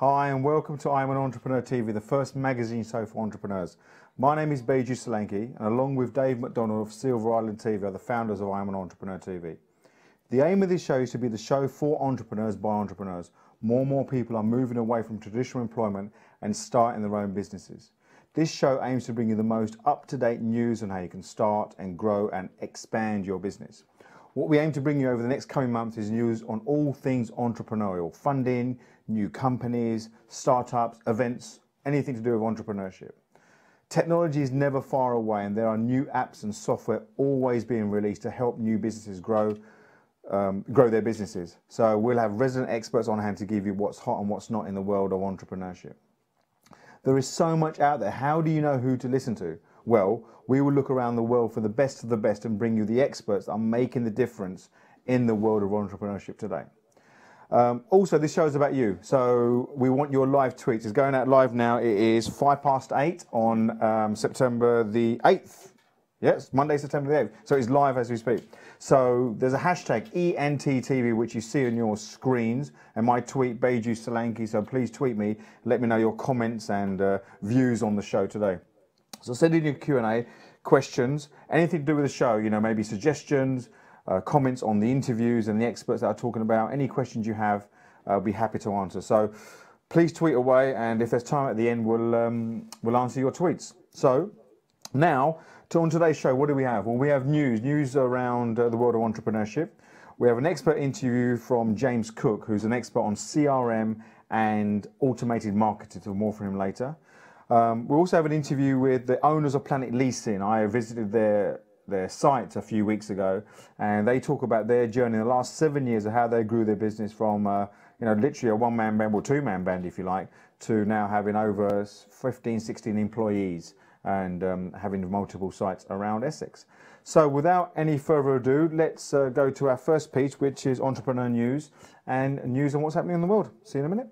Hi and welcome to I'm an Entrepreneur TV, the first magazine show for entrepreneurs. My name is Beju Solanki and along with Dave McDonald of Silver Island TV are the founders of I'm an Entrepreneur TV. The aim of this show is to be the show for entrepreneurs by entrepreneurs. More and more people are moving away from traditional employment and starting their own businesses. This show aims to bring you the most up-to-date news on how you can start and grow and expand your business. What we aim to bring you over the next coming months is news on all things entrepreneurial, funding, new companies, startups, events, anything to do with entrepreneurship. Technology is never far away and there are new apps and software always being released to help new businesses grow their businesses. So we'll have resident experts on hand to give you what's hot and what's not in the world of entrepreneurship. There is so much out there. How do you know who to listen to? Well, we will look around the world for the best of the best and bring you the experts that are making the difference in the world of entrepreneurship today. Also, this show is about you, so we want your live tweets. It's going out live now. It is 8:05 on September the 8th. Yes, Monday, September the 8th. So it's live as we speak. So there's a hashtag EntTv, which you see on your screens, and my tweet, Beju Solanki. So please tweet me, let me know your comments and views on the show today. So send in your Q&A, questions, anything to do with the show, you know, maybe suggestions, comments on the interviews and the experts that are talking about, any questions you have, I'll be happy to answer. So please tweet away, and if there's time at the end, we'll answer your tweets. So now, on today's show, what do we have? Well, we have news around the world of entrepreneurship. We have an expert interview from James Cook, who's an expert on CRM and automated marketing. So more from him later. We also have an interview with the owners of Planet Leasing. I visited their site a few weeks ago, and they talk about their journey in the last 7 years of how they grew their business from literally a one-man band or two-man band, if you like, to now having over 15, 16 employees and having multiple sites around Essex. So without any further ado, let's go to our first piece, which is Entrepreneur News and news on what's happening in the world. See you in a minute.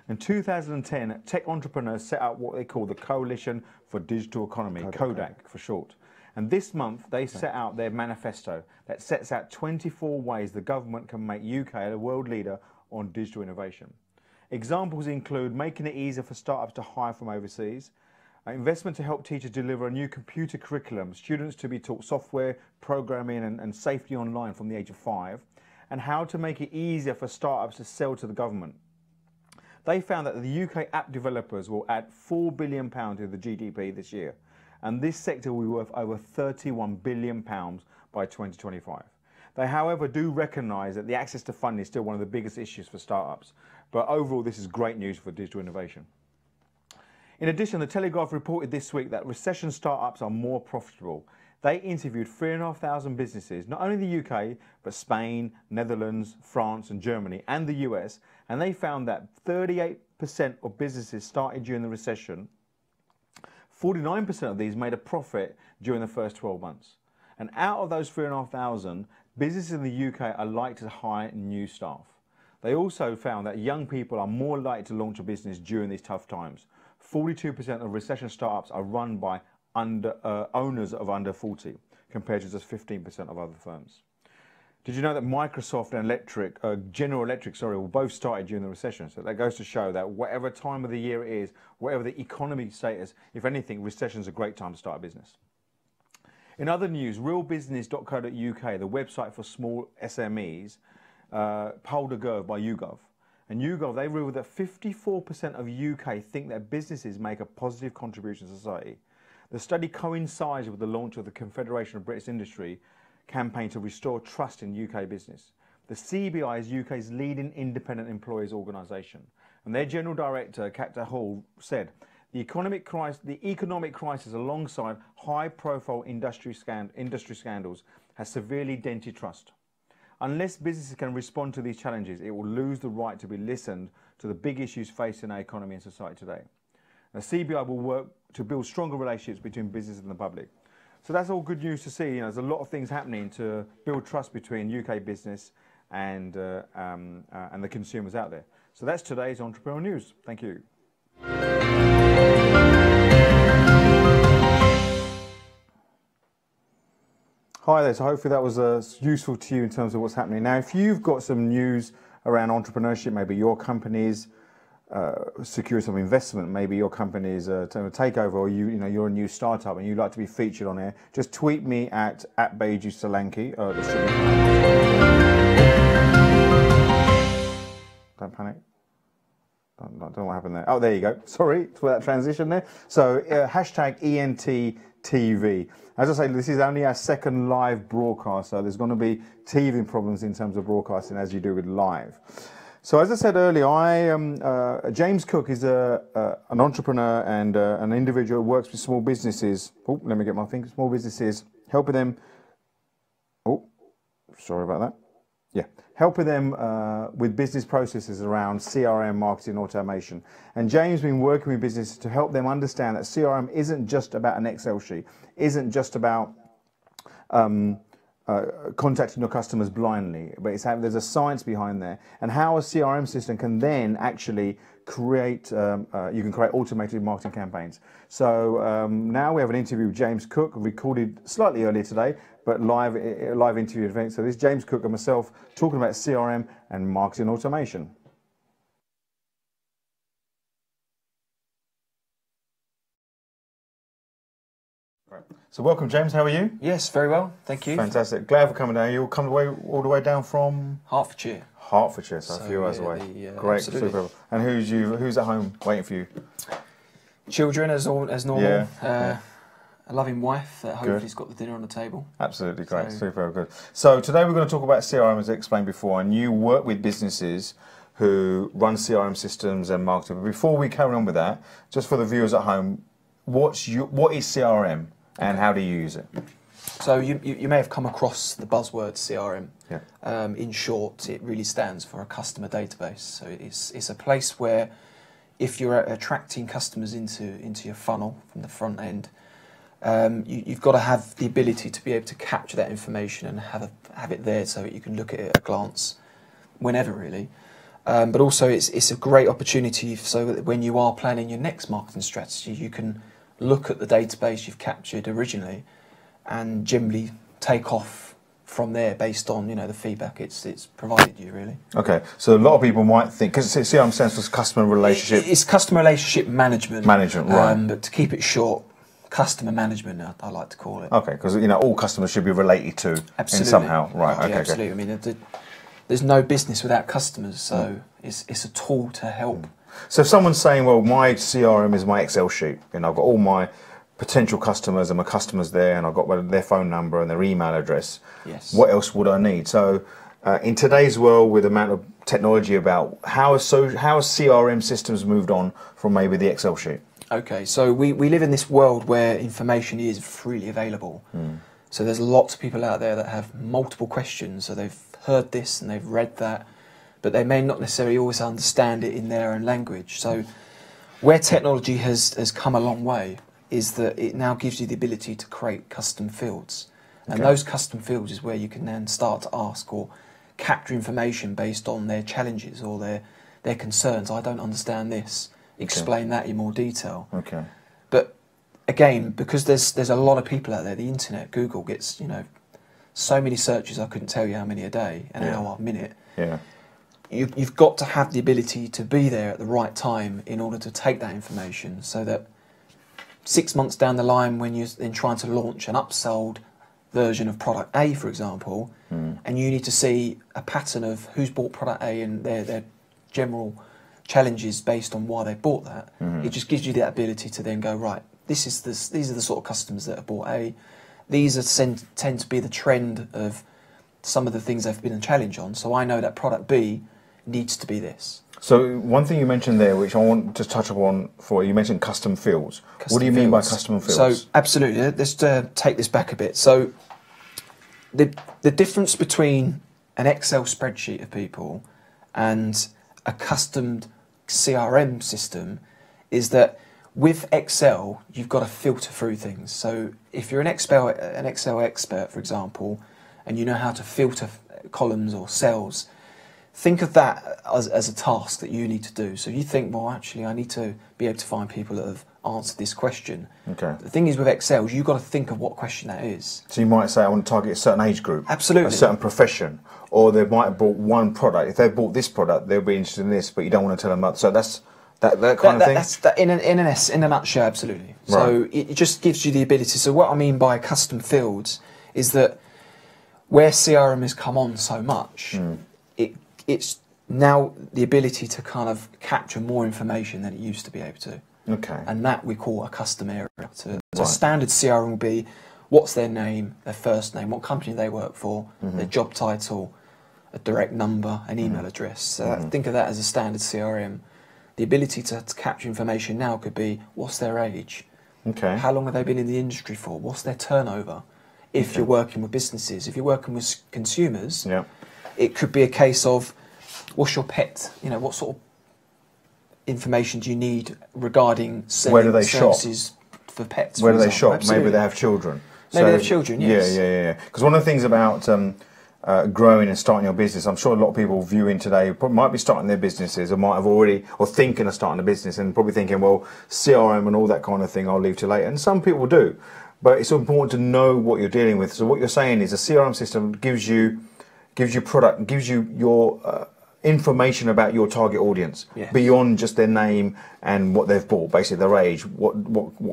In 2010, tech entrepreneurs set out what they call the Coalition for Digital Economy, Kodak for short. And this month, they set out their manifesto that sets out 24 ways the government can make UK a world leader on digital innovation. Examples include making it easier for startups to hire from overseas, investment to help teachers deliver a new computer curriculum, students to be taught software, programming and safety online from the age of 5, and how to make it easier for startups to sell to the government. They found that the UK app developers will add £4 billion to the GDP this year, and this sector will be worth over £31 billion by 2025. They, however, do recognise that the access to funding is still one of the biggest issues for startups, but overall this is great news for digital innovation. In addition, the Telegraph reported this week that recession startups are more profitable. They interviewed 3,500 businesses, not only in the UK, but Spain, Netherlands, France and Germany and the US, and they found that 38% of businesses started during the recession, 49% of these made a profit during the first 12 months. And out of those 3,500, businesses in the UK are likely to hire new staff. They also found that young people are more likely to launch a business during these tough times. 42% of recession startups are run by owners of under 40, compared to just 15% of other firms. Did you know that Microsoft and General Electric, were both started during the recession? So that goes to show that whatever time of the year it is, whatever the economic status, if anything, recession is a great time to start a business. In other news, realbusiness.co.uk, the website for small SMEs, polled a Gov by YouGov. And YouGov, they revealed that 54% of UK think that businesses make a positive contribution to society. The study coincides with the launch of the Confederation of British Industry campaign to restore trust in UK business. The CBI is UK's leading independent employers organisation, and their General Director, Captain Hall, said, the economic crisis alongside high-profile industry scandals has severely dented trust. Unless businesses can respond to these challenges, it will lose the right to be listened to the big issues facing our economy and society today. The CBI will work to build stronger relationships between business and the public. So that's all good news to see. You know, there's a lot of things happening to build trust between UK business and the consumers out there. So that's today's Entrepreneurial News. Thank you. Hi there, so hopefully that was useful to you in terms of what's happening. Now, if you've got some news around entrepreneurship, maybe your company's secure some investment, maybe your company's takeover, or you're a new startup and you'd like to be featured on air, just tweet me at Beju Solanki. Don't panic. Don't know what happened there. Oh, there you go. Sorry for that transition there. So hashtag EntTv. As I say, this is only our second live broadcast, so there's going to be teething problems in terms of broadcasting as you do with live. So as I said earlier, James Cook is an entrepreneur and an individual who works with small businesses. Oh, let me get my thing. Small businesses, helping them. Oh, sorry about that. Yeah, helping them with business processes around CRM, marketing, automation. And James has been working with businesses to help them understand that CRM isn't just about an Excel sheet, isn't just about contacting your customers blindly, but there's a science behind there, and how a CRM system can then actually create, you can create automated marketing campaigns. So now we have an interview with James Cook, recorded slightly earlier today, but live interview event. So this is James Cook and myself talking about CRM and marketing automation. So welcome, James. How are you? Yes, very well. Thank you. Fantastic. Glad for coming down. You'll come all the way down from Hertfordshire. Hertfordshire, so a few hours away. Great, super. And who's at home waiting for you? Children, as normal. Yeah. A loving wife that hopefully has got the dinner on the table. Absolutely great. Super good. So today we're going to talk about CRM, as I explained before, and you work with businesses who run CRM systems and marketing. But before we carry on with that, just for the viewers at home, what is CRM? And how do you use it? So you may have come across the buzzword CRM. Yeah. In short, it really stands for a customer database. So it's a place where, if you're attracting customers into your funnel from the front end, you've got to have the ability to be able to capture that information and have it there so that you can look at it at a glance, whenever really. But also it's a great opportunity so that when you are planning your next marketing strategy, you can look at the database you've captured originally and generally take off from there based on the feedback it's provided you, really. Okay, so a lot of people might think, because CRM stands for customer relationship. It's customer relationship management. Management, right. But to keep it short, customer management, I like to call it. Okay, because all customers should be related to absolutely. In somehow, right? Okay, absolutely. Okay. I mean, there's no business without customers, so it's a tool to help. So if someone's saying, well, my CRM is my Excel sheet, I've got all my potential customers and my customers there, and I've got their phone number and their email address. Yes. What else would I need? So in today's world, with the amount of technology about, how has CRM systems moved on from maybe the Excel sheet? Okay, so we live in this world where information is freely available. So there's lots of people out there that have multiple questions. So they've heard this and they've read that, but they may not necessarily always understand it in their own language. So where technology has come a long way is that it now gives you the ability to create custom fields. And those custom fields is where you can then start to ask or capture information based on their challenges or their concerns. I don't understand this. Explain that in more detail. Okay. But again, because there's a lot of people out there, the internet, Google gets, so many searches, I couldn't tell you how many a day, an hour, a minute. Yeah. You've got to have the ability to be there at the right time in order to take that information, so that 6 months down the line, when you're then trying to launch an upsold version of product A, for example, and you need to see a pattern of who's bought product A and their general challenges based on why they bought that, it just gives you the ability to then go, right, these are the sort of customers that have bought A. These tend to be the trend of some of the things they've been a challenge on. So I know that product B needs to be this. So one thing you mentioned there, which I want to touch upon you mentioned custom fields. What do you mean by custom fields? So absolutely, let's take this back a bit. So the difference between an Excel spreadsheet of people and a custom CRM system is that with Excel, you've got to filter through things. So if you're an Excel expert, for example, and you know how to filter columns or cells, think of that as a task that you need to do. So you think, well, actually, I need to be able to find people that have answer this question. Okay. The thing is with Excel, you've got to think of what question that is. So you might say, I want to target a certain age group. Absolutely. A certain profession. Or they might have bought one product. If they've bought this product, they'll be interested in this, but you don't want to tell them about. So that's that kind of thing? That's in a nutshell, absolutely. Right. So it just gives you the ability. So what I mean by custom fields is that where CRM has come on so much, it's now the ability to kind of capture more information than it used to be able to. Okay. And that we call a custom area. So a standard CRM will be what's their name, their first name, what company they work for, their job title, a direct number, an email address. So think of that as a standard CRM. The ability to capture information now could be what's their age, how long have they been in the industry for, what's their turnover. If you're working with businesses, if you're working with consumers, it could be a case of what's your pet, what sort of information do you need regarding selling services for pets? Where do they shop? Absolutely. Maybe they have children. Maybe they have children, yes. Yeah. Because one of the things about growing and starting your business, I'm sure a lot of people viewing today might be starting their businesses or might have already, or thinking of starting a business and probably thinking, well, CRM and all that kind of thing, I'll leave till later. And some people do. But it's important to know what you're dealing with. So what you're saying is a CRM system gives you product, gives you your information about your target audience beyond just their name and what they've bought, basically their age, what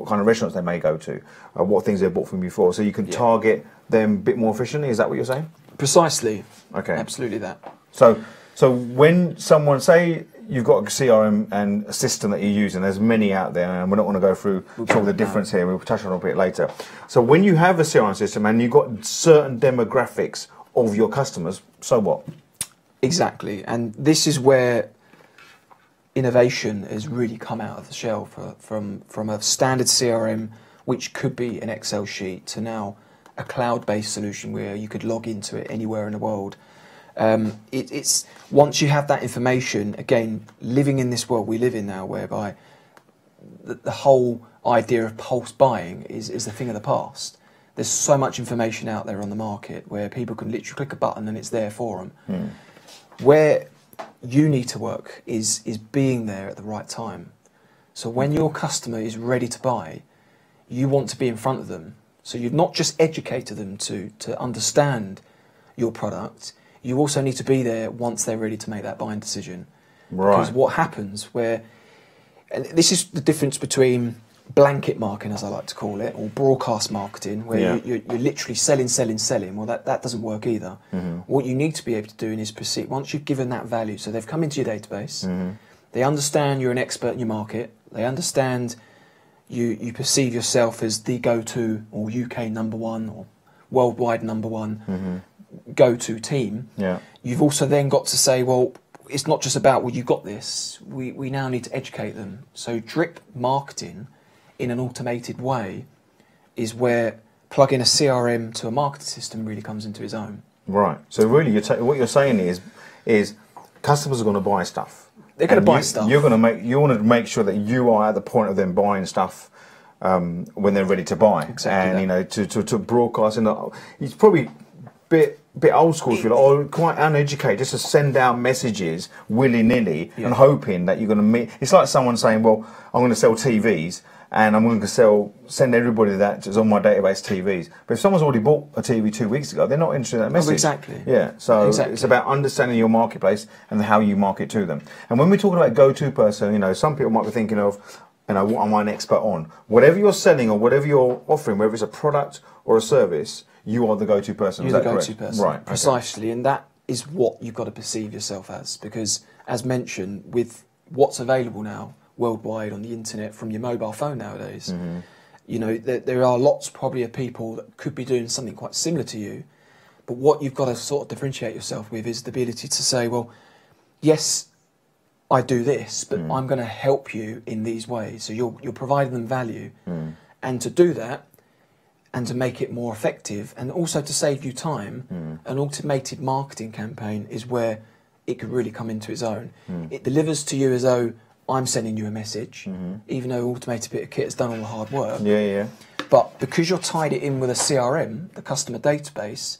kind of restaurants they may go to, what things they've bought from before. So you can target them a bit more efficiently. Is that what you're saying? Precisely. Okay. Absolutely that. So when someone, say you've got a CRM and a system that you use, and there's many out there, and we don't want to go through sort of the difference here, we'll touch on it a bit later. So when you have a CRM system and you've got certain demographics of your customers, so what? Exactly, and this is where innovation has really come out of the shell from a standard CRM, which could be an Excel sheet, to now a cloud-based solution where you could log into it anywhere in the world. It's once you have that information, again, living in this world we live in now, whereby the whole idea of pulse buying is a thing of the past. There's so much information out there on the market where people can literally click a button and it's there for them. Where you need to work is being there at the right time. So when your customer is ready to buy, you want to be in front of them. So you've not just educated them to understand your product, you also need to be there once they're ready to make that buying decision. Right. Because what happens where, and this is the difference between blanket marketing, as I like to call it, or broadcast marketing, where you're literally selling. Well, that doesn't work either. What you need to be able to do is proceed. Once you've given that value, so they've come into your database, they understand you're an expert in your market, they understand you perceive yourself as the go-to or UK #1 or worldwide #1 go-to team. You've also then got to say, well, it's not just about, well, you've got this, we now need to educate them. So drip marketing in an automated way is where plugging a CRM to a marketing system really comes into its own. Right. So really, what you're saying is customers are going to buy stuff. They're going to buy stuff. You want to make sure that you are at the point of them buying stuff when they're ready to buy. Exactly. And to broadcast, it's probably bit old school, if you like, or quite uneducated, just to send out messages willy-nilly and hoping that you're going to meet. It's like someone saying, well, I'm going to sell TVs and I'm going to send everybody that is on my database TVs. But if someone's already bought a TV 2 weeks ago, they're not interested in that message. Exactly. Yeah, so it's about understanding your marketplace and how you market to them. And when we're talking about go-to person, some people might be thinking of, what am I an expert on? Whatever you're selling or whatever you're offering, whether it's a product or a service, you are the go-to person. You're the go-to person. Right. Precisely, and that is what you've got to perceive yourself as, because, as mentioned, with what's available now worldwide on the internet from your mobile phone nowadays, there are lots probably of people that could be doing something quite similar to you, but what you've got to sort of differentiate yourself with is the ability to say, well, yes, I do this, but I'm going to help you in these ways. So you're providing them value, and to do that, and to make it more effective, and also to save you time, an automated marketing campaign is where it could really come into its own. It delivers to you as though I'm sending you a message, even though automated bit of kit has done all the hard work. But because you're tied it in with a CRM, the customer database,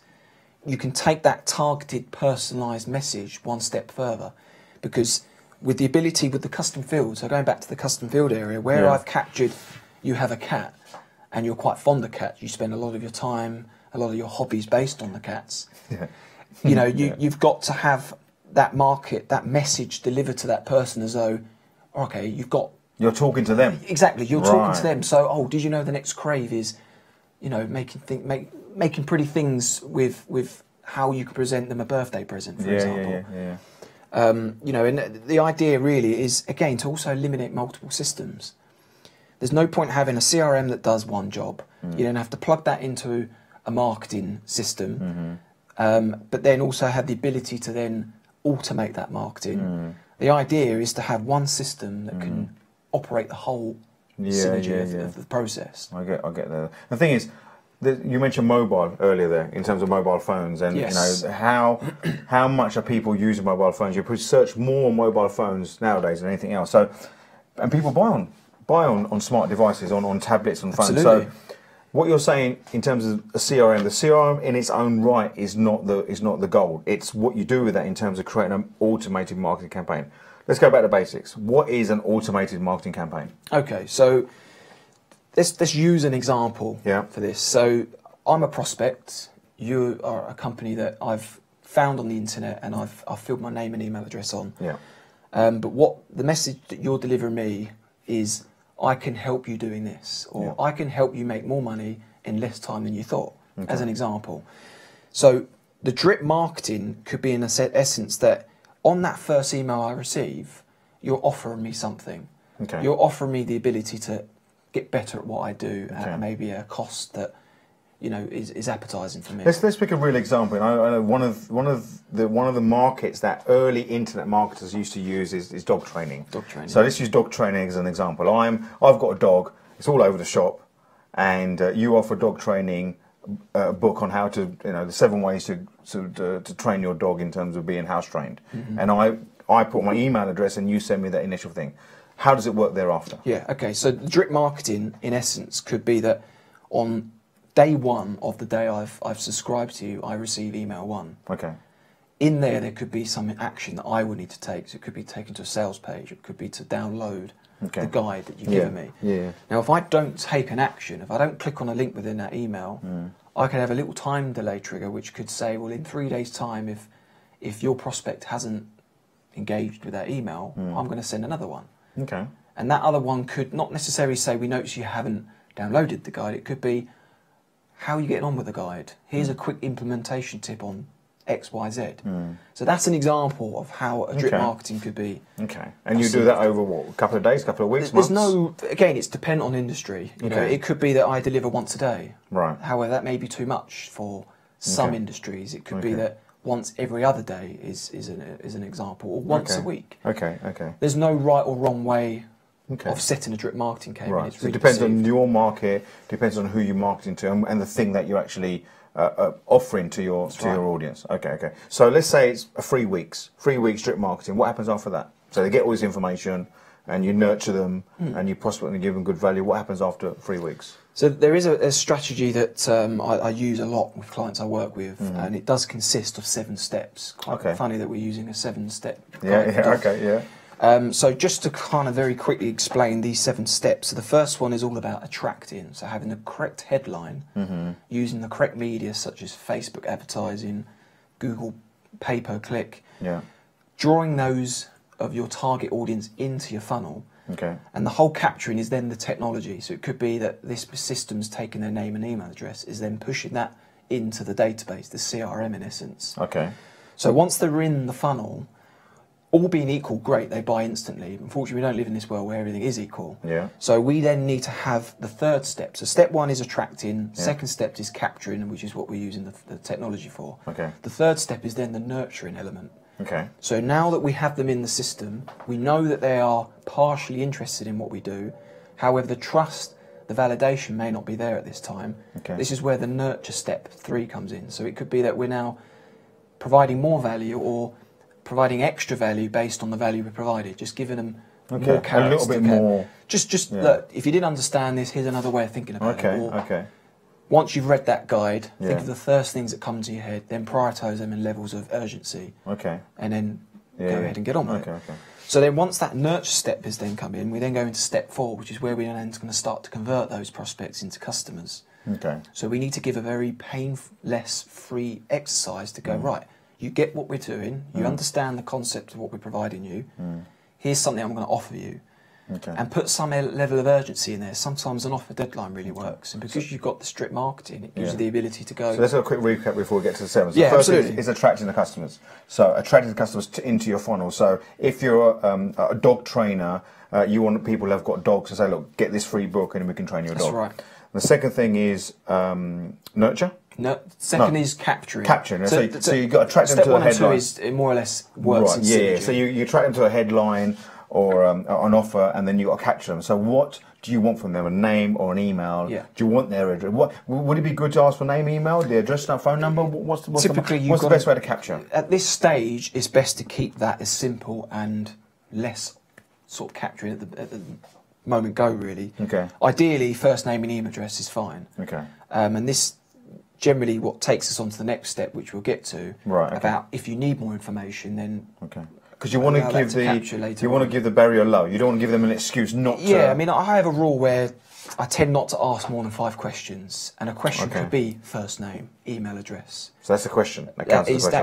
you can take that targeted, personalised message one step further. Because with the ability with the custom field, so going back to the custom field area, where I've captured you have a cat and you're quite fond of cats, you spend a lot of your time, a lot of your hobbies based on the cats. Yeah. You know, you've got to have that market, that message delivered to that person as though, okay, you're talking to them. Exactly, you're talking to them. So, oh, did you know the next crave is, you know, making pretty things with how you can present them a birthday present, for example. You know, and the idea really is, again, to also eliminate multiple systems. There's no point having a CRM that does one job. You don't have to plug that into a marketing system, but then also have the ability to then automate that marketing. The idea is to have one system that can operate the whole synergy of the process. I get that. The thing is, you mentioned mobile earlier there, in terms of mobile phones, and you know how much are people using mobile phones? You search more on mobile phones nowadays than anything else. So, and people buy on smart devices, on tablets, on phones. Absolutely. So, what you're saying in terms of a CRM, the CRM in its own right is not the goal. It's what you do with that in terms of creating an automated marketing campaign. Let's go back to basics. What is an automated marketing campaign? Okay, so let's use an example for this. So I'm a prospect. You are a company that I've found on the internet, and I've filled my name and email address on. But what the message that you're delivering me is, I can help you doing this, or I can help you make more money in less time than you thought, as an example. So the drip marketing could be in essence that on that first email I receive, you're offering me something. You're offering me the ability to get better at what I do at maybe a cost that, you know, is appetizing for me. Let's pick a real example. I know one of the markets that early internet marketers used to use is dog training. So let's use dog training as an example. I've got a dog. It's all over the shop, and you offer dog training book on how to, you know, the 7 ways to train your dog in terms of being house trained. And I put my email address, and you send me that initial thing. How does it work thereafter? Okay. So drip marketing, in essence, could be that on day one of the day I've subscribed to you, I receive email 1. In there could be some action that I would need to take. So it could be taken to a sales page. It could be to download the guide that you've given me. Now, if I don't take an action, if I don't click on a link within that email, I could have a little time delay trigger, which could say, well, in 3 days' time, if your prospect hasn't engaged with that email, I'm going to send another one. And that other one could not necessarily say, we notice you haven't downloaded the guide. It could be, how are you getting on with the guide? Here's a quick implementation tip on X, Y, Z. So that's an example of how a drip marketing could be. And you do that over what? A couple of days, couple of weeks, months? Again, it's dependent on industry. You know, it could be that I deliver once a day. However, that may be too much for some industries. It could be that once every other day is an example, or once a week. There's no right or wrong way of setting a drip marketing campaign. So it depends on your market, depends on who you're marketing to, and the thing that you're actually offering to your audience. So let's say it's 3 weeks, 3 weeks drip marketing. What happens after that? So they get all this information, and you nurture them, and you prospectively give them good value. What happens after 3 weeks? So there is a strategy that I use a lot with clients I work with, and it does consist of 7 steps. Quite funny that we're using a 7-step. So just to kind of very quickly explain these 7 steps. So the first one is all about attracting. So having the correct headline, using the correct media such as Facebook advertising, Google pay-per-click, drawing those of your target audience into your funnel. And the whole capturing is then the technology. So it could be that this system's taking their name and email address, is then pushing that into the database, the CRM in essence. So once they're in the funnel, all being equal, great, they buy instantly. Unfortunately, we don't live in this world where everything is equal. So we then need to have the 3rd step. So step 1 is attracting, 2nd step is capturing, which is what we're using the technology for. The 3rd step is then the nurturing element. So now that we have them in the system, we know that they are partially interested in what we do. However, the trust, the validation may not be there at this time. This is where the nurture step 3 comes in. So it could be that we're now providing more value, or providing extra value based on the value we provided, just giving them more carrots. A little bit more. Just look, if you didn't understand this, here's another way of thinking about it. Once you've read that guide, think of the first things that come to your head, then prioritise them in levels of urgency. And then go ahead and get on with it. So then once that nurture step has then come in, we then go into step 4, which is where we're then going to start to convert those prospects into customers. Okay. So we need to give a very painless, free exercise to go, right, you get what we're doing, you understand the concept of what we're providing you, here's something I'm going to offer you. Okay. And put some level of urgency in there. Sometimes an offer deadline really works, and because you've got the strict marketing, it gives you the ability to go. So let's have a quick recap before we get to the 7. So Yeah, first absolutely. is attracting the customers. So attracting the customers into your funnel. So if you're a dog trainer, you want people who have got dogs to say, look, get this free book and we can train your dog. That's right. The second thing is nurture. No, second is capturing. Capturing. So you've got to attract them to a headline. Step 1 and 2 is it more or less works in synergy. Yeah. So you attract them to a headline or an offer, and then you got to capture them. So what do you want from them? A name or an email? Yeah. Do you want their address? What would it be good to ask for name, email, the address, phone number? What's the best way to capture? At this stage, it's best to keep that as simple and less sort of capturing at the moment go, really. Okay. Ideally, first name and email address is fine. Okay. And this generally what takes us on to the next step, which we'll get to. Right. Okay. About if you need more information, then. Okay. Because you want to give the barrier low. You don't want to give them an excuse not to. Yeah, I mean, I have a rule where I tend not to ask more than 5 questions, and a question could be first name, email address. So that's a question. That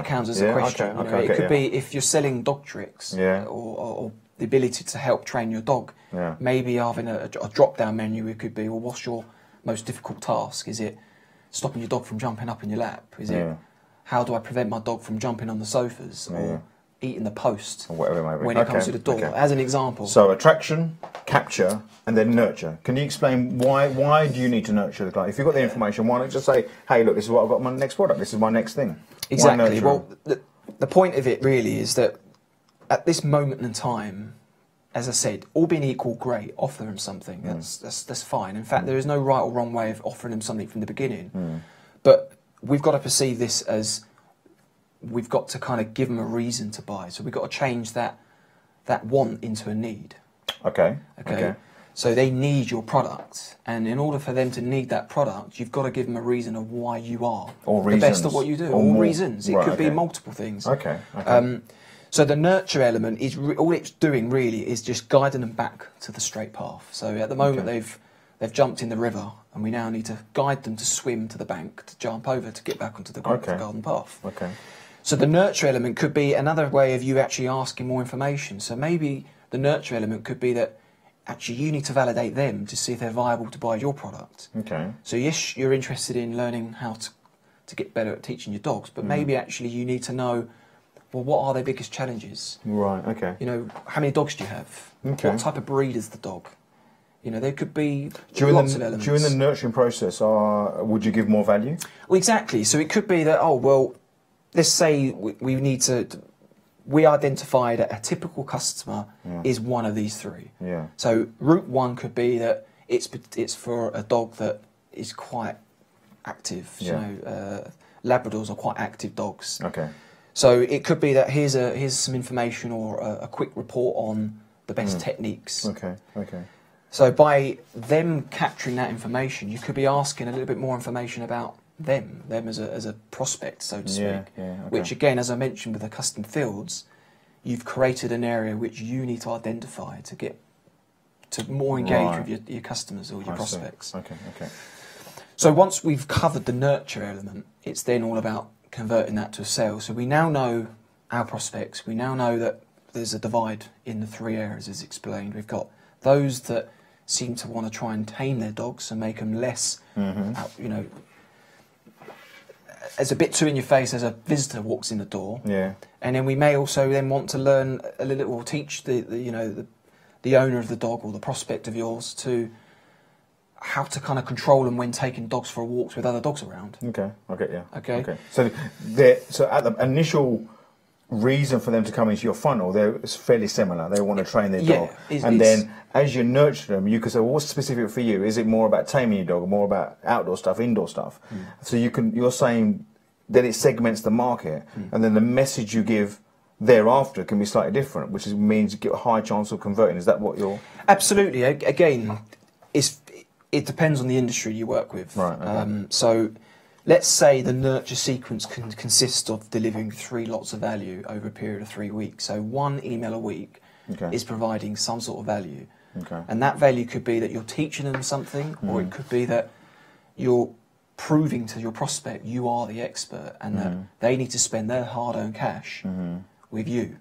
counts as a question. Okay, it could be if you're selling dog tricks, or the ability to help train your dog. Yeah. Maybe having a drop-down menu. It could be, well, what's your most difficult task? Is it stopping your dog from jumping up in your lap? Is it how do I prevent my dog from jumping on the sofas? Or eating the post, or whatever it might be. When it comes to the door, as an example. So attraction, capture, and then nurture. Can you explain why do you need to nurture the client? If you've got the information, why not just say, hey, look, this is what I've got my next product, this is my next thing. Exactly. Well, the point of it really is that at this moment in time, as I said, all being equal, great, offer them something. That's fine. In fact, there is no right or wrong way of offering them something from the beginning. But we've got to perceive this as we've got to kind of give them a reason to buy. So we've got to change that want into a need. Okay. So they need your product, and in order for them to need that product, you've got to give them a reason of why you are the best at what you do. All reasons. It could be multiple things. Okay. So the nurture element is all it's doing really is just guiding them back to the straight path. So at the moment they've jumped in the river, and we now need to guide them to swim to the bank, to jump over, to get back onto the garden path. Okay. So the nurture element could be another way of you actually asking more information. So maybe the nurture element could be that actually you need to validate them to see if they're viable to buy your product. Okay. So yes, you're interested in learning how to get better at teaching your dogs, but maybe actually you need to know, well, what are their biggest challenges? Right, okay. You know, how many dogs do you have? Okay. What type of breed is the dog? You know, there could be lots of elements. During the nurturing process, would you give more value? Well, exactly. So it could be that, oh, well, let's say we identified that a typical customer is one of these 3. Yeah. So route 1 could be that it's for a dog that is quite active. You know, Labradors are quite active dogs. Okay. So it could be that here's some information or a quick report on the best techniques. Okay. So by them capturing that information, you could be asking a little bit more information about them as a prospect, so to speak. Which again, as I mentioned with the custom fields, you've created an area which you need to identify to get to more engage with your customers or your prospects. Okay. So once we've covered the nurture element, it's then all about converting that to a sale. So we now know our prospects. We now know that there's a divide in the 3 areas as explained. We've got those that seem to want to try and tame their dogs and make them less, you know, as a bit too in your face as a visitor walks in the door. Yeah. And then we may also then want to learn a little, or teach the owner of the dog or the prospect of yours to how to kind of control them when taking dogs for walks with other dogs around. Okay. Okay. So at the initial reason for them to come into your funnel, it's fairly similar. They want to train their dog. And then as you nurture them, you can say, well, what's specific for you? Is it more about taming your dog or more about outdoor stuff, indoor stuff? So you're saying then it segments the market, and then the message you give thereafter can be slightly different, which means you get a high chance of converting. Is that what you're... Absolutely. Again, it depends on the industry you work with. Right. Okay. So let's say the nurture sequence can consist of delivering 3 lots of value over a period of 3 weeks. So 1 email a week is providing some sort of value. Okay. And that value could be that you're teaching them something, or it could be that you're proving to your prospect you are the expert and that they need to spend their hard-earned cash with you.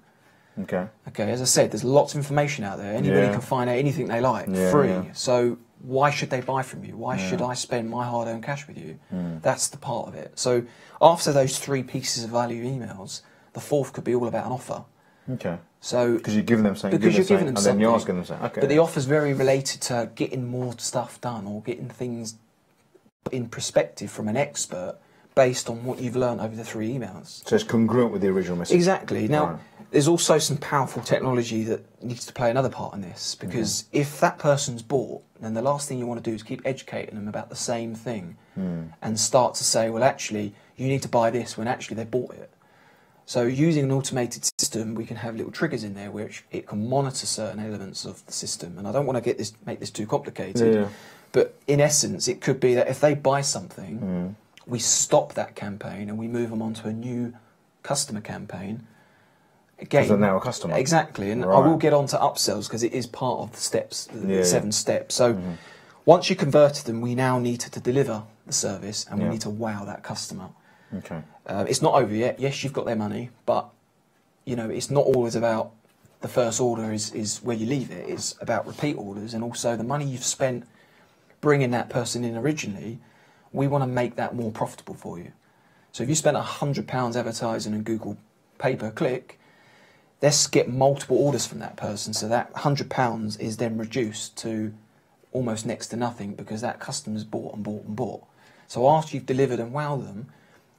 Okay. Okay, as I said, there's lots of information out there. Anybody can find out anything they like, free. Yeah. So why should they buy from you? Why should I spend my hard-earned cash with you? That's the part of it. So after those 3 pieces of value emails, the 4th could be all about an offer. Okay. So because you're giving them something, because you're giving them and something, then you're asking them something. Okay. But the offer's very related to getting more stuff done or getting things in perspective from an expert based on what you've learned over the 3 emails. So it's congruent with the original message. Exactly. Now, there's also some powerful technology that needs to play another part in this, because if that person's bought, then the last thing you want to do is keep educating them about the same thing and start to say, well, actually, you need to buy this when actually they bought it. So using an automated system, we can have little triggers in there which it can monitor certain elements of the system. And I don't want to make this too complicated, but in essence, it could be that if they buy something, we stop that campaign and we move them onto a new customer campaign. Again, because they're now a customer. Exactly, and I will get on to upsells because it is part of the steps, the 7 steps. So once you converted them, we now need to deliver the service and we need to wow that customer. Okay. It's not over yet. Yes, you've got their money, but you know it's not always about the first order is where you leave it. It's about repeat orders and also the money you've spent bringing that person in originally. We want to make that more profitable for you. So if you spent £100 advertising on Google pay-per-click, let's get multiple orders from that person. So that £100 is then reduced to almost next to nothing because that customer's bought and bought and bought. So after you've delivered and wowed them,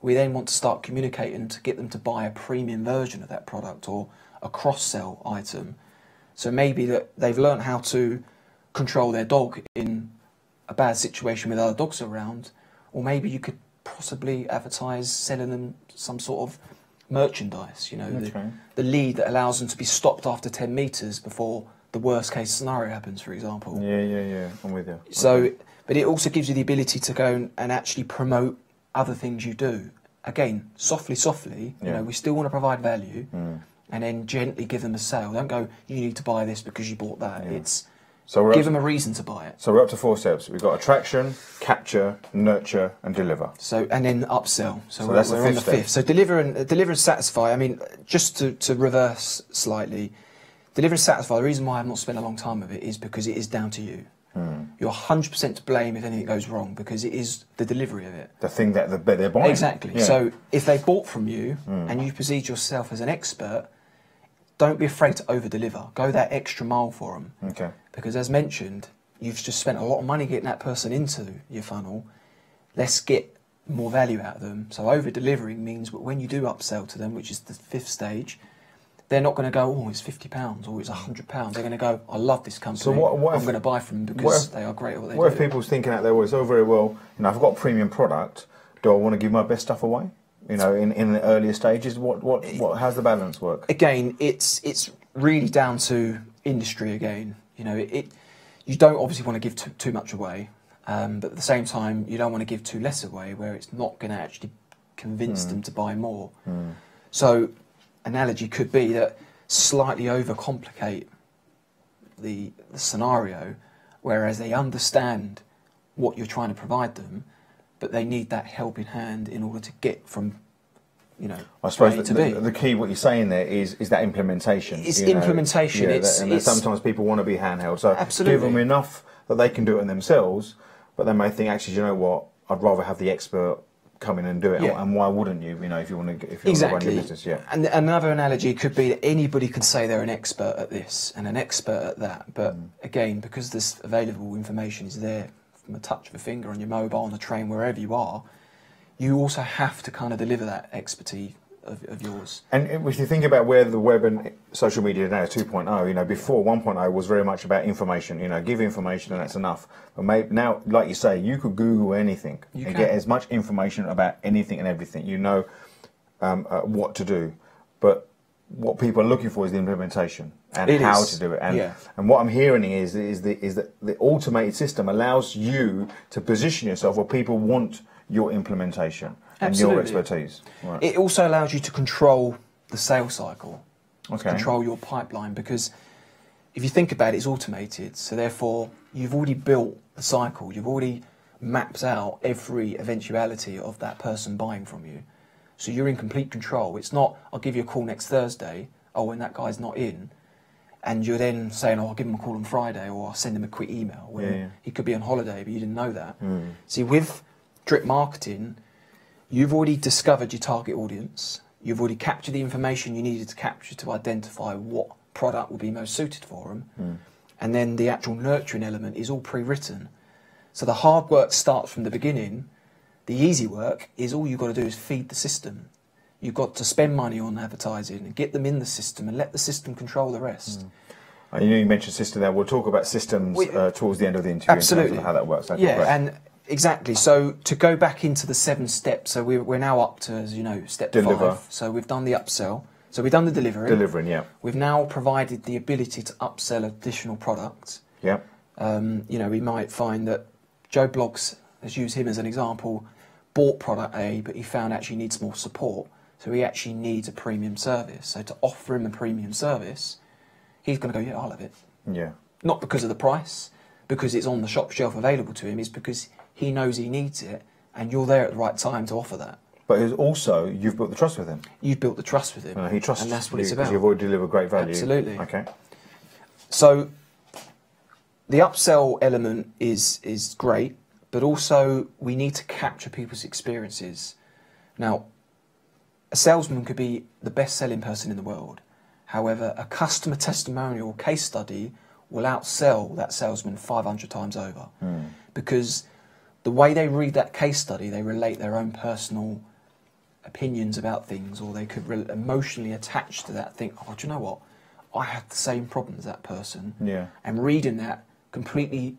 we then want to start communicating to get them to buy a premium version of that product or a cross-sell item. So maybe that they've learned how to control their dog in a bad situation with other dogs around, or maybe you could possibly advertise selling them some sort of merchandise, you know, the lead that allows them to be stopped after 10 metres before the worst case scenario happens, for example. Yeah, I'm with you. So, but it also gives you the ability to go and actually promote other things you do. Again, softly, you know, we still want to provide value and then gently give them a sale. Don't go, you need to buy this because you bought that. It's give them a reason to buy it. So we're up to 4 steps. We've got attraction, capture, nurture and deliver. So, and then upsell. So that's we're on the 5th. So deliver and satisfy. I mean, just to reverse slightly, deliver and satisfy, the reason why I've not spent a long time with it is because it is down to you. You're 100% to blame if anything goes wrong because it is the delivery of it. The thing that they're buying. Exactly. Yeah. So if they bought from you and you perceive yourself as an expert, don't be afraid to over-deliver. Go that extra mile for them. Okay. Because as mentioned, you've just spent a lot of money getting that person into your funnel. Let's get more value out of them. So over-delivering means when you do upsell to them, which is the 5th stage, they're not going to go, oh, it's £50 or it's £100. They're going to go, I love this company. So what I'm going to buy from them because they are great at what they do. What if people's thinking out there, well, it's all very well, you know, I've got a premium product. Do I want to give my best stuff away? You know, in the earlier stages, how's the balance work? Again, it's really down to industry again. You know, you don't obviously want to give too much away, but at the same time, you don't want to give too less away where it's not going to actually convince them to buy more. So analogy could be that slightly overcomplicate the scenario, whereas they understand what you're trying to provide them, but they need that helping hand in order to get from, you know, I suppose the key, what you're saying there is that implementation. It's implementation. And sometimes people want to be handheld, so give them enough that they can do it themselves, but they may think, actually, you know what, I'd rather have the expert come in and do it, and why wouldn't you? You know, if you want to, run your business, And another analogy could be that anybody can say they're an expert at this and an expert at that, but again, because this available information is there from a touch of a finger on your mobile, on the train, wherever you are, you also have to kind of deliver that expertise of yours. And if you think about where the web and social media now is 2.0, you know, before 1.0 was very much about information, you know, give information and that's enough. But now, like you say, you could Google anything and get as much information about anything and everything. You know what to do. But what people are looking for is the implementation and how to do it. And what I'm hearing is that the automated system allows you to position yourself where people want your implementation. Absolutely. And your expertise. Right. It also allows you to control the sales cycle, to control your pipeline, because if you think about it, it's automated. So therefore, you've already built the cycle. You've already mapped out every eventuality of that person buying from you. So you're in complete control. It's not, I'll give you a call next Thursday, when that guy's not in, and you're then saying, I'll give him a call on Friday, or I'll send him a quick email. When he could be on holiday, but you didn't know that. See, with drip marketing, you've already discovered your target audience. You've already captured the information you needed to capture to identify what product will be most suited for them. And then the actual nurturing element is all pre-written. So the hard work starts from the beginning. The easy work is all you've got to do is feed the system. You've got to spend money on advertising and get them in the system and let the system control the rest. You mentioned system there. We'll talk about systems towards the end of the interview. Absolutely. In terms of how that works. Okay, yeah, great. and exactly. So to go back into the 7 steps, so we're now up to, as you know, step Deliver. 5. So we've done the upsell. So we've done the delivery. Delivering, yeah. We've now provided the ability to upsell additional products. Yeah. We might find that Joe Bloggs, let's use him as an example, bought product A, but he found actually needs more support. So he actually needs a premium service. So to offer him a premium service, he's going to go, yeah, I'll have it. Yeah. Not because of the price, because it's on the shop shelf available to him, it's because he knows he needs it, and you're there at the right time to offer that. But it's also, you've built the trust with him. You've built the trust with him. He trusts and that's what you it's about. because you've already delivered great value. Absolutely. Okay. So the upsell element is great, but also we need to capture people's experiences. Now, a salesman could be the best-selling person in the world. However, a customer testimonial case study will outsell that salesman 500 times over. Because the way they read that case study, they relate their own personal opinions about things, or they could emotionally attach to that, think, oh, do you know what? I had the same problem as that person. Yeah. And reading that completely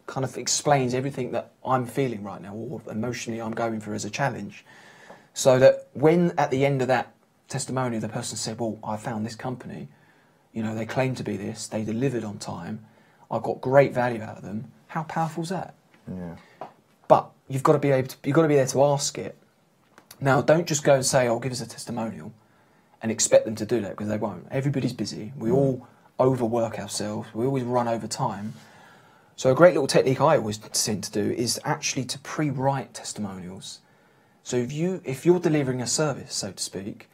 kind of explains everything that I'm feeling right now, or emotionally I'm going through as a challenge. So that when at the end of that testimonial the person said, well, I found this company, they claim to be this, they delivered on time, I got great value out of them, how powerful is that? Yeah. But you've got to be there to ask it. Now, don't just go and say, oh, give us a testimonial and expect them to do that, because they won't. Everybody's busy. We all overwork ourselves. We always run over time. So a great little technique I always tend to do is actually to pre-write testimonials. So if you're delivering a service, so to speak,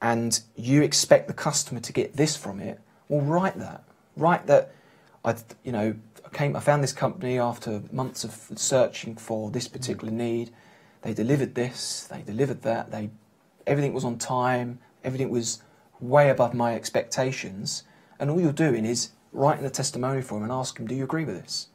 and you expect the customer to get this from it, well, write that. Write that, I found this company after months of searching for this particular need. They delivered this, they delivered that, everything was on time, everything was way above my expectations. And all you're doing is writing a testimonial for them and ask them, do you agree with this?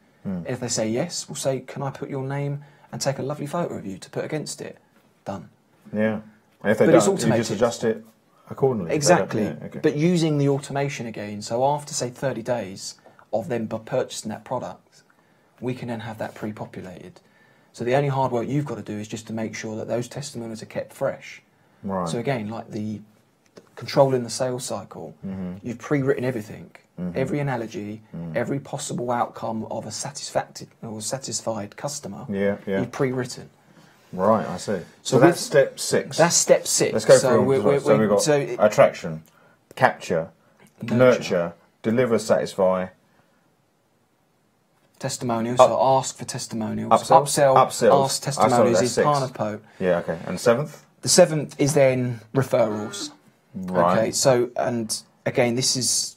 If they say yes, we'll say, can I put your name and take a lovely photo of you to put against it? Done. Yeah. And if they But it's don't, you automated. just adjust it accordingly. Exactly. Yeah, okay. But using the automation again, so after, say, 30 days of them purchasing that product, we can then have that pre-populated. So the only hard work you've got to do is just to make sure that those testimonials are kept fresh. Right. So again, like the controlling the sales cycle, you've pre-written everything, every analogy, every possible outcome of a satisfied customer. Yeah. You've pre-written. Right, I see. So So that's step 6. That's step 6. Let's go so through them. So we've got attraction, capture, nurture, deliver, satisfy. Testimonials, so ask for testimonials. Upsells. Ask testimonials is that's part 6. of POE. Yeah, okay. And 7th? The 7th is then referrals. Right. Okay, so, and again, this is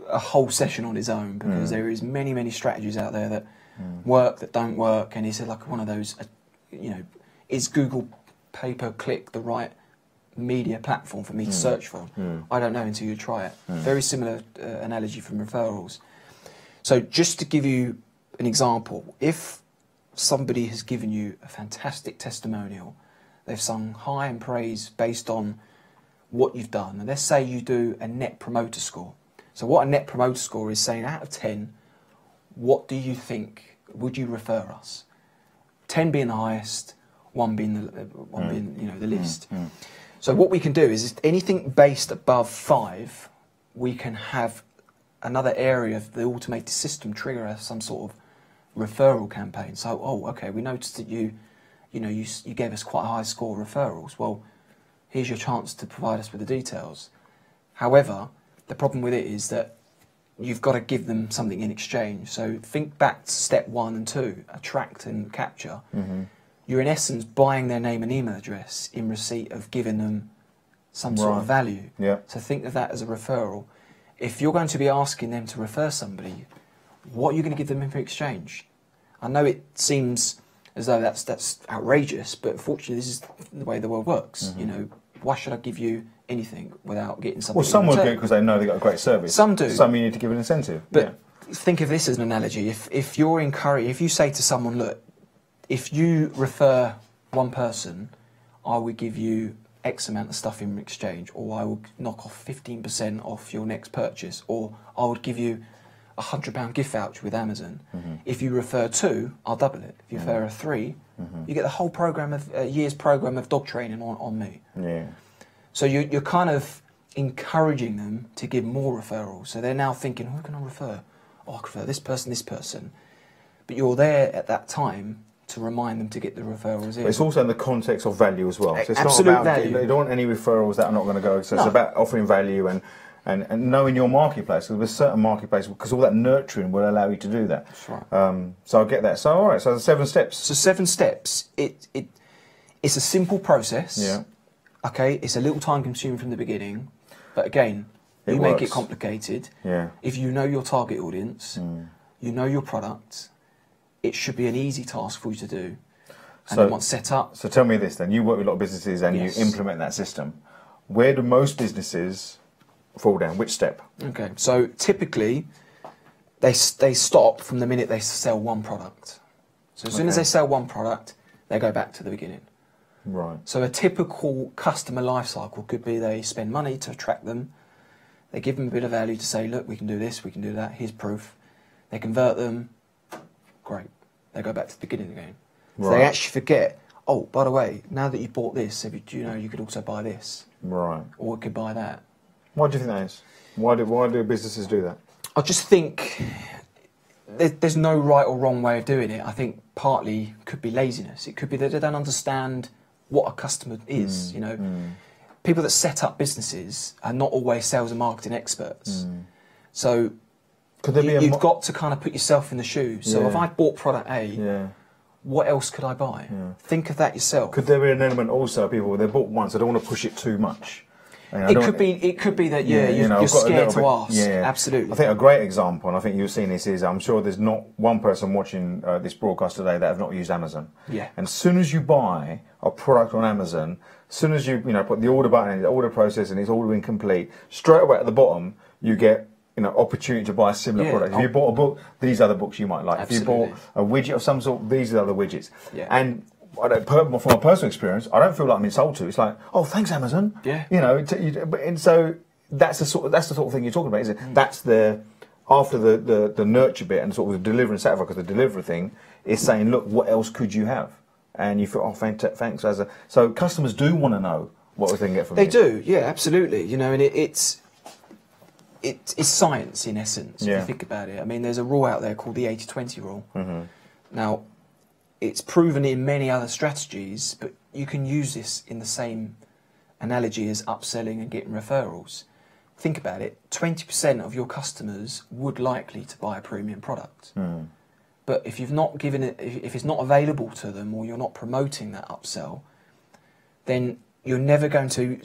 a whole session on its own, because there is many strategies out there that work, that don't work, and it's like one of those, is Google pay-per-click the right media platform for me to search for? I don't know until you try it. Very similar analogy from referrals. So just to give you an example, if somebody has given you a fantastic testimonial, they've sung high and praise based on what you've done, and let's say you do a net promoter score. So what a net promoter score is saying, out of 10, what do you think, would you refer us? 10 being the highest, 1 being the least. So what we can do is anything based above 5, we can have another area of the automated system trigger some sort of referral campaign. So, okay, we noticed that you gave us quite a high score of referrals. Well, here's your chance to provide us with the details. However, the problem with it is that you've got to give them something in exchange. So think back to step 1 and 2, attract and capture. You're in essence buying their name and email address in receipt of giving them some sort of value. So think of that as a referral. If you're going to be asking them to refer somebody, what are you going to give them in exchange? I know it seems as though that's outrageous, but unfortunately this is the way the world works. You know, why should I give you anything without getting something? Well, some will do it because they know they've got a great service. Some do. Some you need to give an incentive. But think of this as an analogy. If you're if you say to someone, look, if you refer one person, I will give you X amount of stuff in exchange, or I will knock off 15% off your next purchase, or I would give you a £100 gift voucher with Amazon. If you refer 2, I'll double it. If you refer 3, you get the whole program of year's program of dog training on me. So you're kind of encouraging them to give more referrals. So they're now thinking, who can I refer? Oh, I can refer this person. But you're there at that time to remind them to get the referrals in. But it's also in the context of value as well. So it's Absolute not about value. you don't want any referrals that are not going to go. So it's about offering value and knowing your marketplace. Because there's certain marketplace, because all that nurturing will allow you to do that. That's right. So I get that. So all right. So the 7 steps. So 7 steps. It's a simple process. Okay. It's a little time consuming from the beginning, but again, you make it complicated. If you know your target audience, you know your product, it should be an easy task for you to do. And then once set up... So tell me this then. You work with a lot of businesses and you implement that system. Where do most businesses fall down? Which step? Okay. So typically, they stop from the minute they sell one product. So as soon as they sell one product, they go back to the beginning. Right. So a typical customer life cycle could be they spend money to attract them. They give them a bit of value to say, look, we can do this, we can do that, here's proof. They convert them. Great. They go back to the beginning again. So they actually forget, oh, by the way, now that you bought this, do you know you could also buy this? Right. Or you could buy that. Why do you think that is? Why do businesses do that? I just think there's no right or wrong way of doing it. I think partly could be laziness. It could be that they don't understand what a customer is. You know, people that set up businesses are not always sales and marketing experts. So you've got to kind of put yourself in the shoes. So if I bought product A, what else could I buy? Think of that yourself. Could there be an element also of people, they bought once, they don't want to push it too much? It could be that you're scared to ask. Absolutely. I think a great example, and I think you've seen this, is I'm sure there's not one person watching this broadcast today that have not used Amazon. And as soon as you buy a product on Amazon, as soon as you put the order button in, the order process, and it's all been complete, straight away at the bottom you get opportunity to buy a similar product. If you bought a book, these are the books you might like. Absolutely. If you bought a widget of some sort, these are the widgets. And from my personal experience, I don't feel like I'm insulted. It's like, oh, thanks, Amazon. And so that's the sort of thing you're talking about, isn't it? That's after the nurture bit and sort of the deliver and satisfy, because the delivery thing is saying, look, what else could you have? And you feel, oh, thanks. So customers do want to know what they can get from you. They do, yeah, absolutely. And it's science in essence, if you think about it. I mean, there's a rule out there called the 80-20 rule. Now, it's proven in many other strategies, but you can use this in the same analogy as upselling and getting referrals. Think about it, 20% of your customers would likely to buy a premium product. But if you've not given it, if it's not available to them, or you're not promoting that upsell, then you're never going to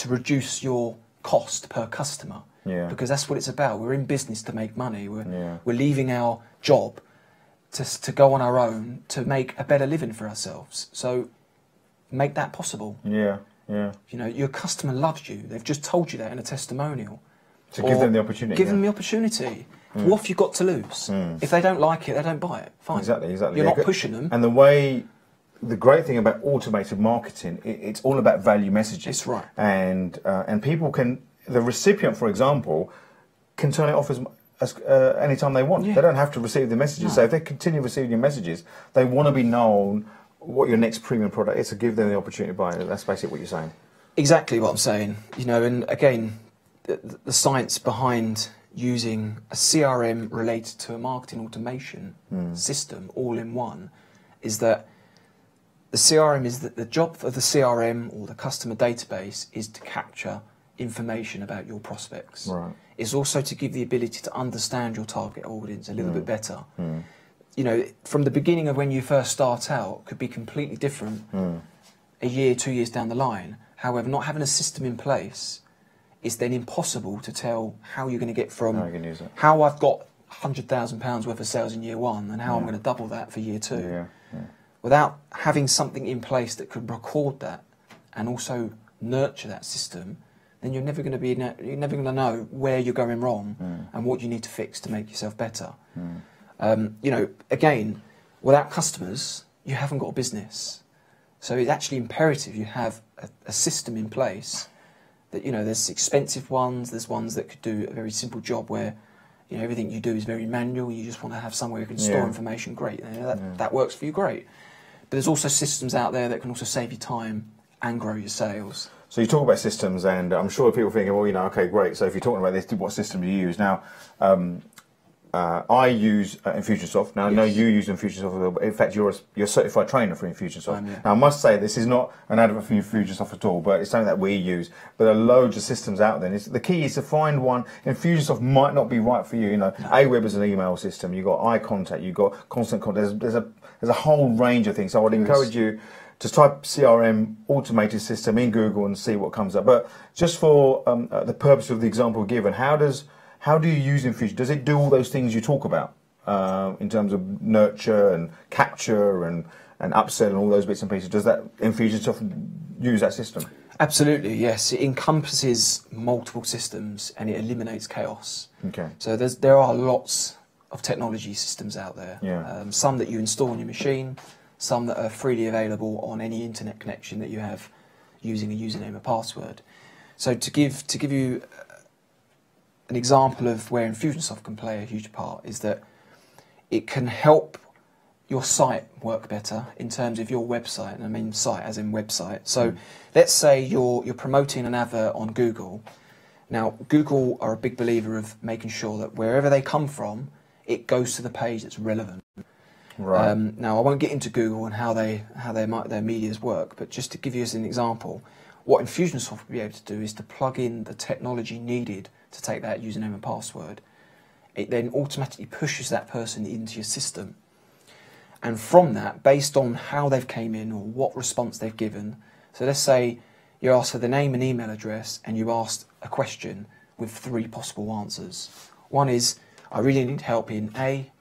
reduce your cost per customer. Because that's what it's about. We're in business to make money. We're leaving our job to go on our own to make a better living for ourselves. So make that possible. Your customer loves you. They've just told you that in a testimonial. So give them the opportunity. Give them the opportunity. What have you got to lose? If they don't like it, they don't buy it. Fine. Exactly. You're not pushing them. And the great thing about automated marketing, it's all about value messaging. That's right. And people can, the recipient, for example, can turn it off as anytime they want. They don't have to receive the messages. So if they continue receiving your messages, they want to be known what your next premium product is, to give them the opportunity to buy it. That's basically what you're saying. Exactly what I'm saying. And again, the science behind using a CRM related to a marketing automation system all in one is that the CRM is that the job of the CRM or the customer database is to capture information about your prospects. Right. It's also to give the ability to understand your target audience a little bit better. You know, from the beginning of when you first start out could be completely different a year, 2 years down the line. However, not having a system in place, it's then impossible to tell how you're going to get from how I've got £100,000 worth of sales in year 1 and how I'm going to double that for year 2. Without having something in place that could record that and also nurture that system, then you're never going to know where you're going wrong and what you need to fix to make yourself better. You know, again, without customers, you haven't got a business. So it's actually imperative you have a system in place that, you know, there's expensive ones, there's ones that could do a very simple job where, you know, everything you do is very manual, you just want to have somewhere you can store information, great. You know, that works for you, great. But there's also systems out there that can also save you time and grow your sales. So you talk about systems, and I'm sure people are thinking, well, you know, okay, great. So if you're talking about this, what system do you use? Now, I use Infusionsoft. Now, I know you use Infusionsoft. In fact, you're a certified trainer for Infusionsoft. Now, I must say, this is not an advert for Infusionsoft at all, but it's something that we use. But there are loads of systems out there. And the key is to find one. Infusionsoft might not be right for you. You know, AWeber is an email system. You've got iContact. You've got Constant Contact. There's a whole range of things. So I would encourage you to type CRM automated system in Google and see what comes up. But just for the purpose of the example given, how do you use Infusion? Does it do all those things you talk about in terms of nurture and capture and upsell and all those bits and pieces? Does that Infusionsoft use that system? Absolutely, yes. It encompasses multiple systems and it eliminates chaos. Okay. So there are lots of technology systems out there. Yeah. Some that you install on your machine, some that are freely available on any internet connection that you have using a username and password. So to give you an example of where Infusionsoft can play a huge part is that it can help your site work better in terms of your website, and I mean site as in website. So let's say you're promoting an advert on Google. Now, Google are a big believer of making sure that wherever they come from, it goes to the page that's relevant. Right. Now, I won't get into Google and how their medias work, but just to give you as an example, what Infusionsoft will be able to do is to plug in the technology needed to take that username and password. It then automatically pushes that person into your system. And from that, based on how they've came in or what response they've given, so let's say you asked for the name and email address and you asked a question with 3 possible answers. One is, I really need help in A,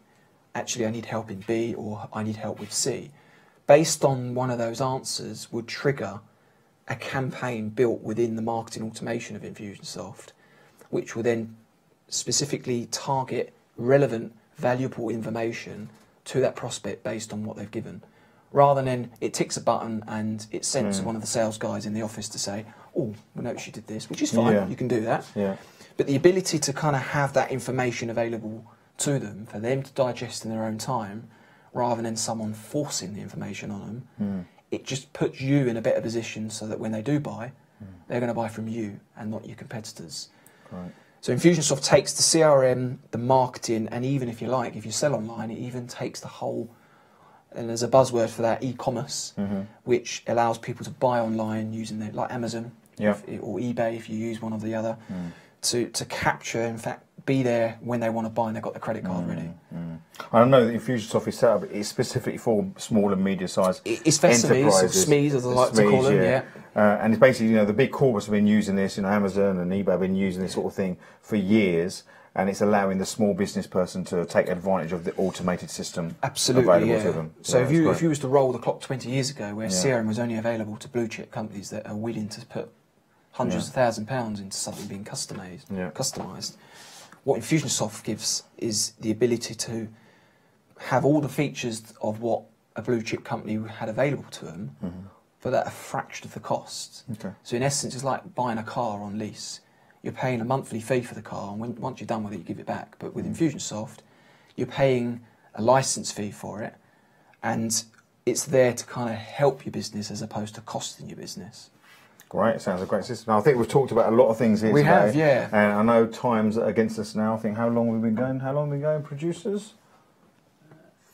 actually I need help in B, or I need help with C. Based on one of those answers would trigger a campaign built within the marketing automation of Infusionsoft, which will then specifically target relevant, valuable information to that prospect based on what they've given. Rather than it ticks a button and it's sent to one of the sales guys in the office to say, oh, we noticed you did this, which is fine, you can do that. Yeah. But the ability to kind of have that information available to them, for them to digest in their own time, rather than someone forcing the information on them, it just puts you in a better position so that when they do buy, they're going to buy from you and not your competitors. Right. So Infusionsoft takes the CRM, the marketing, and even if you like, if you sell online, it even takes the whole, and there's a buzzword for that, e-commerce, which allows people to buy online using their, like Amazon or eBay if you use one or the other, to capture, in fact, be there when they want to buy and they've got the credit card ready. I know that Infusionsoft is set up, it's specifically for small and medium-sized it's enterprises. SMEs, as I like to call them, and it's basically, you know, the big corporates have been using this, you know, Amazon and eBay have been using this sort of thing for years, and it's allowing the small business person to take advantage of the automated system available to them. So if you was to roll the clock 20 years ago, where CRM was only available to blue chip companies that are willing to put hundreds of £1,000s into something being customised, what Infusionsoft gives is the ability to have all the features of what a blue chip company had available to them, but at a fraction of the cost. So in essence, it's like buying a car on lease. You're paying a monthly fee for the car, and once you're done with it, you give it back. But with Infusionsoft, you're paying a license fee for it, and it's there to kind of help your business as opposed to costing your business. Great, sounds a great system. Now, I think we've talked about a lot of things here today. We have, yeah. And I know time's against us now. I think, how long have we been going? How long have we been going, producers?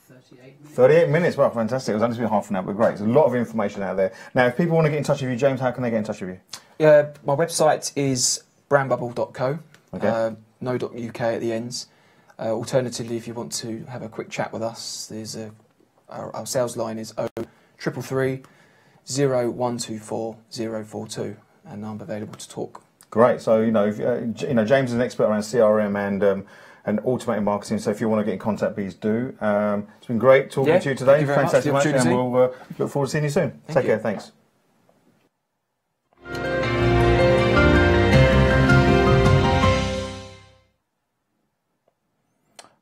38 minutes. 38 minutes, well, fantastic. It was only been half an hour, but great. There's a lot of information out there. Now, if people want to get in touch with you, James, how can they get in touch with you? Yeah, my website is brandbubble.co, Okay. no .uk at the ends. Alternatively, if you want to have a quick chat with us, there's our sales line is 0333 0124 042, and I'm available to talk. Great. So if, James is an expert around CRM and automated marketing. So if you want to get in contact, please do. It's been great talking to you today. Thank you very much for the and opportunity. we'll look forward to seeing you soon. Take care. Thanks.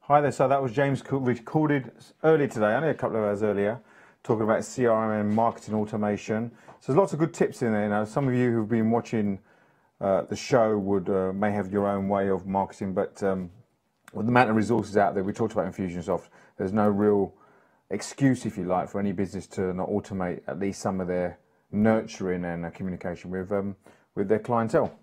Hi there. So that was James recorded early today, only a couple of hours earlier, talking about CRM and marketing automation. So there's lots of good tips in there. Some of you who've been watching the show may have your own way of marketing, but with the amount of resources out there, we talked about Infusionsoft, there's no real excuse, if you like, for any business to not automate at least some of their nurturing and communication with their clientele.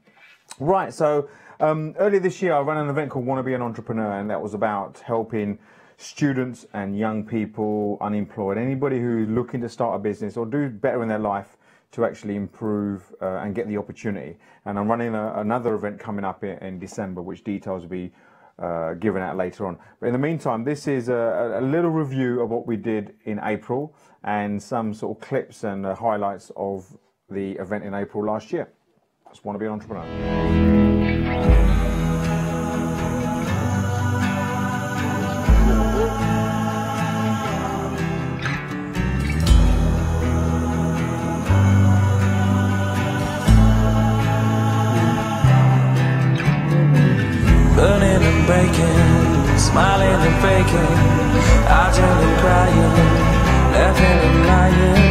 Right, so earlier this year I ran an event called Want to Be an Entrepreneur, and that was about helping students and young people, unemployed, anybody who's looking to start a business or do better in their life to actually improve and get the opportunity. And I'm running another event coming up in December, which details will be given out later on. But in the meantime, this is a little review of what we did in April and some sort of clips and highlights of the event in April last year. Just want to be an entrepreneur. Burning and breaking, smiling and faking, arging and crying, laughing and lying.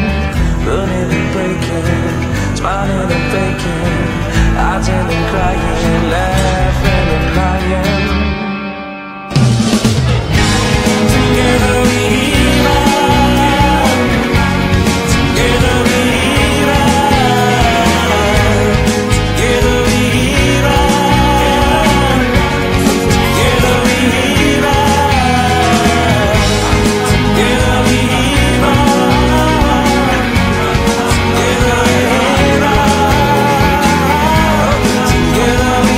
Burning and breaking, smiling and faking, arging and crying, laughing and lying. Together we rise, together we rise, together we rise. Together we rise, together we rise, together we rise, together we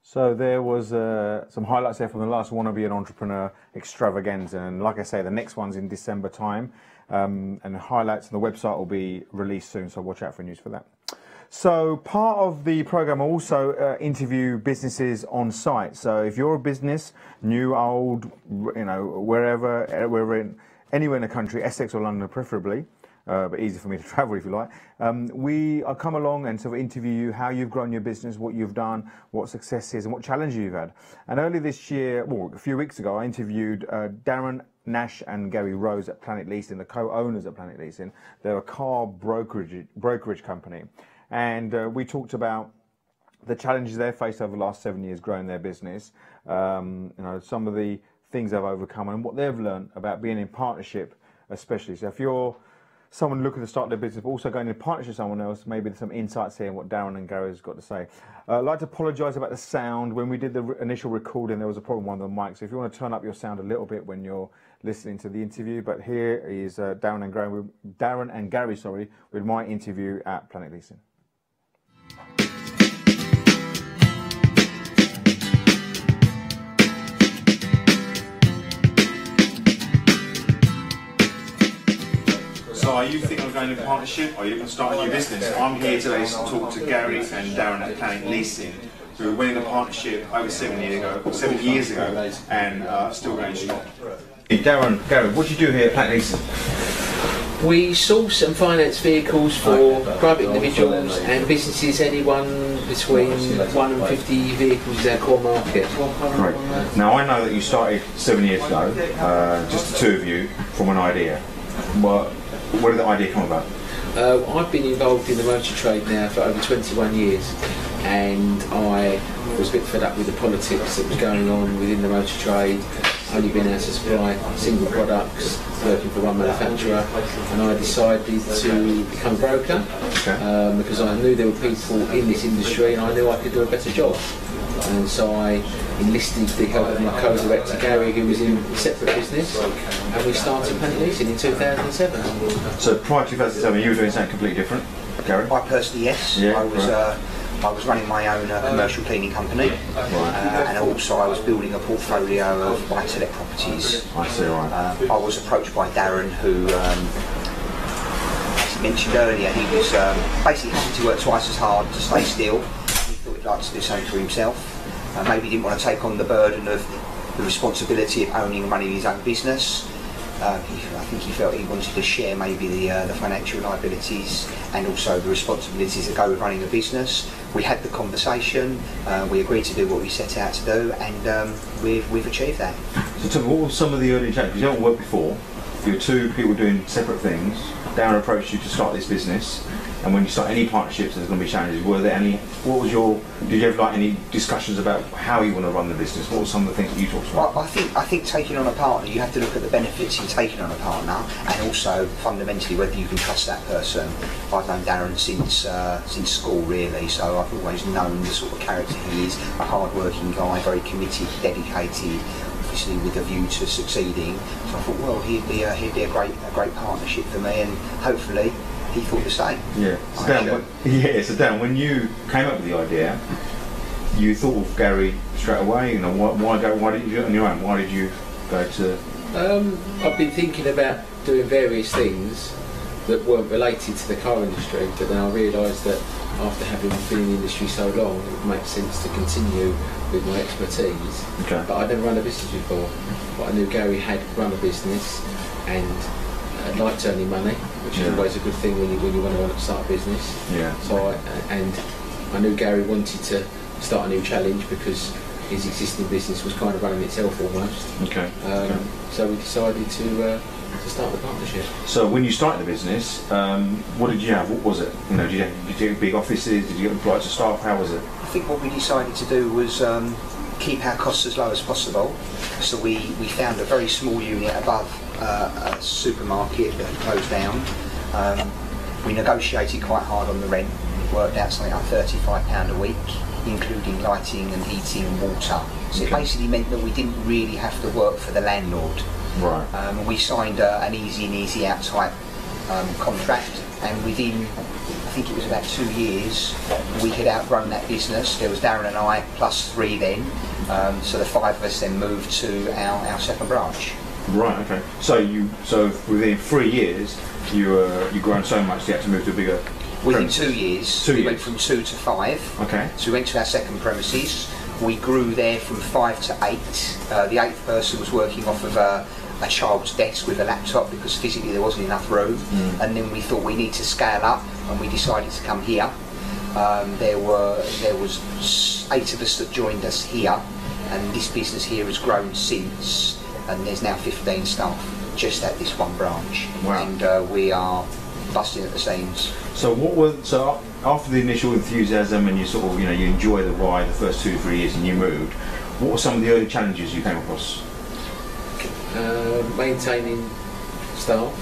So there was some highlights there from the last Want to Be an Entrepreneur extravaganza, and like I say, the next one's in December time, and the highlights on the website will be released soon, so watch out for news for that. So part of the program, I also interview businesses on site. So if you're a business, new, old, wherever, anywhere in the country, Essex or London preferably, but easy for me to travel if you like. I'll come along and sort of interview you, how you've grown your business, what you've done, what successes and what challenges you've had. And early this year, well, a few weeks ago, I interviewed Darren, Nash and Gary Rose at Planet Leasing, the co-owners at Planet Leasing. They're a car brokerage company. And we talked about the challenges they've faced over the last 7 years growing their business, some of the things they've overcome and what they've learned about being in partnership, especially. So if you're someone looking to start their business, but also going in partnership with someone else, maybe there's some insights here in what Darren and Gary's got to say. I'd like to apologise about the sound. When we did the initial recording, there was a problem with one of the mics. So if you want to turn up your sound a little bit when you're listening to the interview, but here is Darren and Gary, with my interview at Planet Leasing. So are you thinking of going into partnership, or are you going to start a new business? I'm here today to talk to Gary and Darren at Planet Leasing, who went into partnership over 7 years ago, and still going strong. Hey, Darren, Gary, what do you do here at Planet Leasing? We source and finance vehicles for private individuals and businesses. Anyone between 1 and 50 vehicles is our core market. Right. Now I know that you started 7 years ago, just the two of you, from an idea. Where did the idea come about? I've been involved in the motor trade now for over 21 years, and I was a bit fed up with the politics that was going on within the motor trade, only being able to supply single products, working for one manufacturer, and I decided to become a broker because I knew there were people in this industry and I knew I could do a better job. And so I enlisted the help of my co-director Gary, who was in a separate business, and we started Paint Leasing in 2007. So prior to 2007 you were doing something completely different, Gary? I personally, yes. Yeah, I was running my own commercial cleaning company, and also I was building a portfolio of buy-to-let properties. I see, right. I was approached by Darren, who, as he mentioned earlier, he was basically having to work twice as hard to stay still. He thought he'd like to do something for himself. Maybe he didn't want to take on the burden of the responsibility of owning and running his own business. I think he felt he wanted to share maybe the financial liabilities and also the responsibilities that go with running a business. We had the conversation, we agreed to do what we set out to do, and we've achieved that. So tell me, what were some of the early challenges? You haven't worked before, you were two people doing separate things. Darren approached you to start this business, and when you start any partnerships there's going to be challenges. Were there any, did you have like any discussions about how you want to run the business? What were some of the things that you talked about? Well, I think taking on a partner, you have to look at the benefits in taking on a partner, and also fundamentally whether you can trust that person. I've known Darren since school really, so I've always known the sort of character he is, a hard-working guy, very committed, dedicated, obviously with a view to succeeding. So I thought, well, he'd be a great partnership for me, and hopefully he thought the same. Yeah. So Dan, when you came up with the idea, you thought of Gary straight away. You know, why did you do it on your own? Why did you go to? I've been thinking about doing various things that weren't related to the car industry, but then I realised that after having been in the industry so long, it would make sense to continue with my expertise. Okay. But I'd never run a business before. But I knew Gary had run a business and liked earning money, which is always a good thing when you want to start a business. Yeah. So I knew Gary wanted to start a new challenge because his existing business was kind of running itself almost. Okay. So we decided to start the partnership. So when you started the business, what did you have? What was it? You know, did you get big offices? Did you get lots of staff? How was it? I think what we decided to do was keep our costs as low as possible. So we found a very small unit above a supermarket that had closed down. We negotiated quite hard on the rent. It worked out something like £35 a week, including lighting and heating and water. So it basically meant that we didn't really have to work for the landlord. Right. We signed an easy in, easy out type contract, and within, I think it was about 2 years, we had outgrown that business. There was Darren and I plus 3 then, so the 5 of us then moved to our second branch. Right. Okay. So within 3 years, you grown so much you had to move to a bigger. Within premises. 2 years, we went from 2 to 5. Okay. So we went to our second premises. We grew there from 5 to 8. The 8th person was working off of a child's desk with a laptop because physically there wasn't enough room. And then we thought we need to scale up, and we decided to come here. There was 8 of us that joined us here, and this business here has grown since, and there's now 15 staff just at this one branch. Wow. And we are busting at the seams. So after the initial enthusiasm and you sort of, you know, you enjoy the ride the first 2 to 3 years and you moved, what were some of the early challenges you came across? Maintaining staff,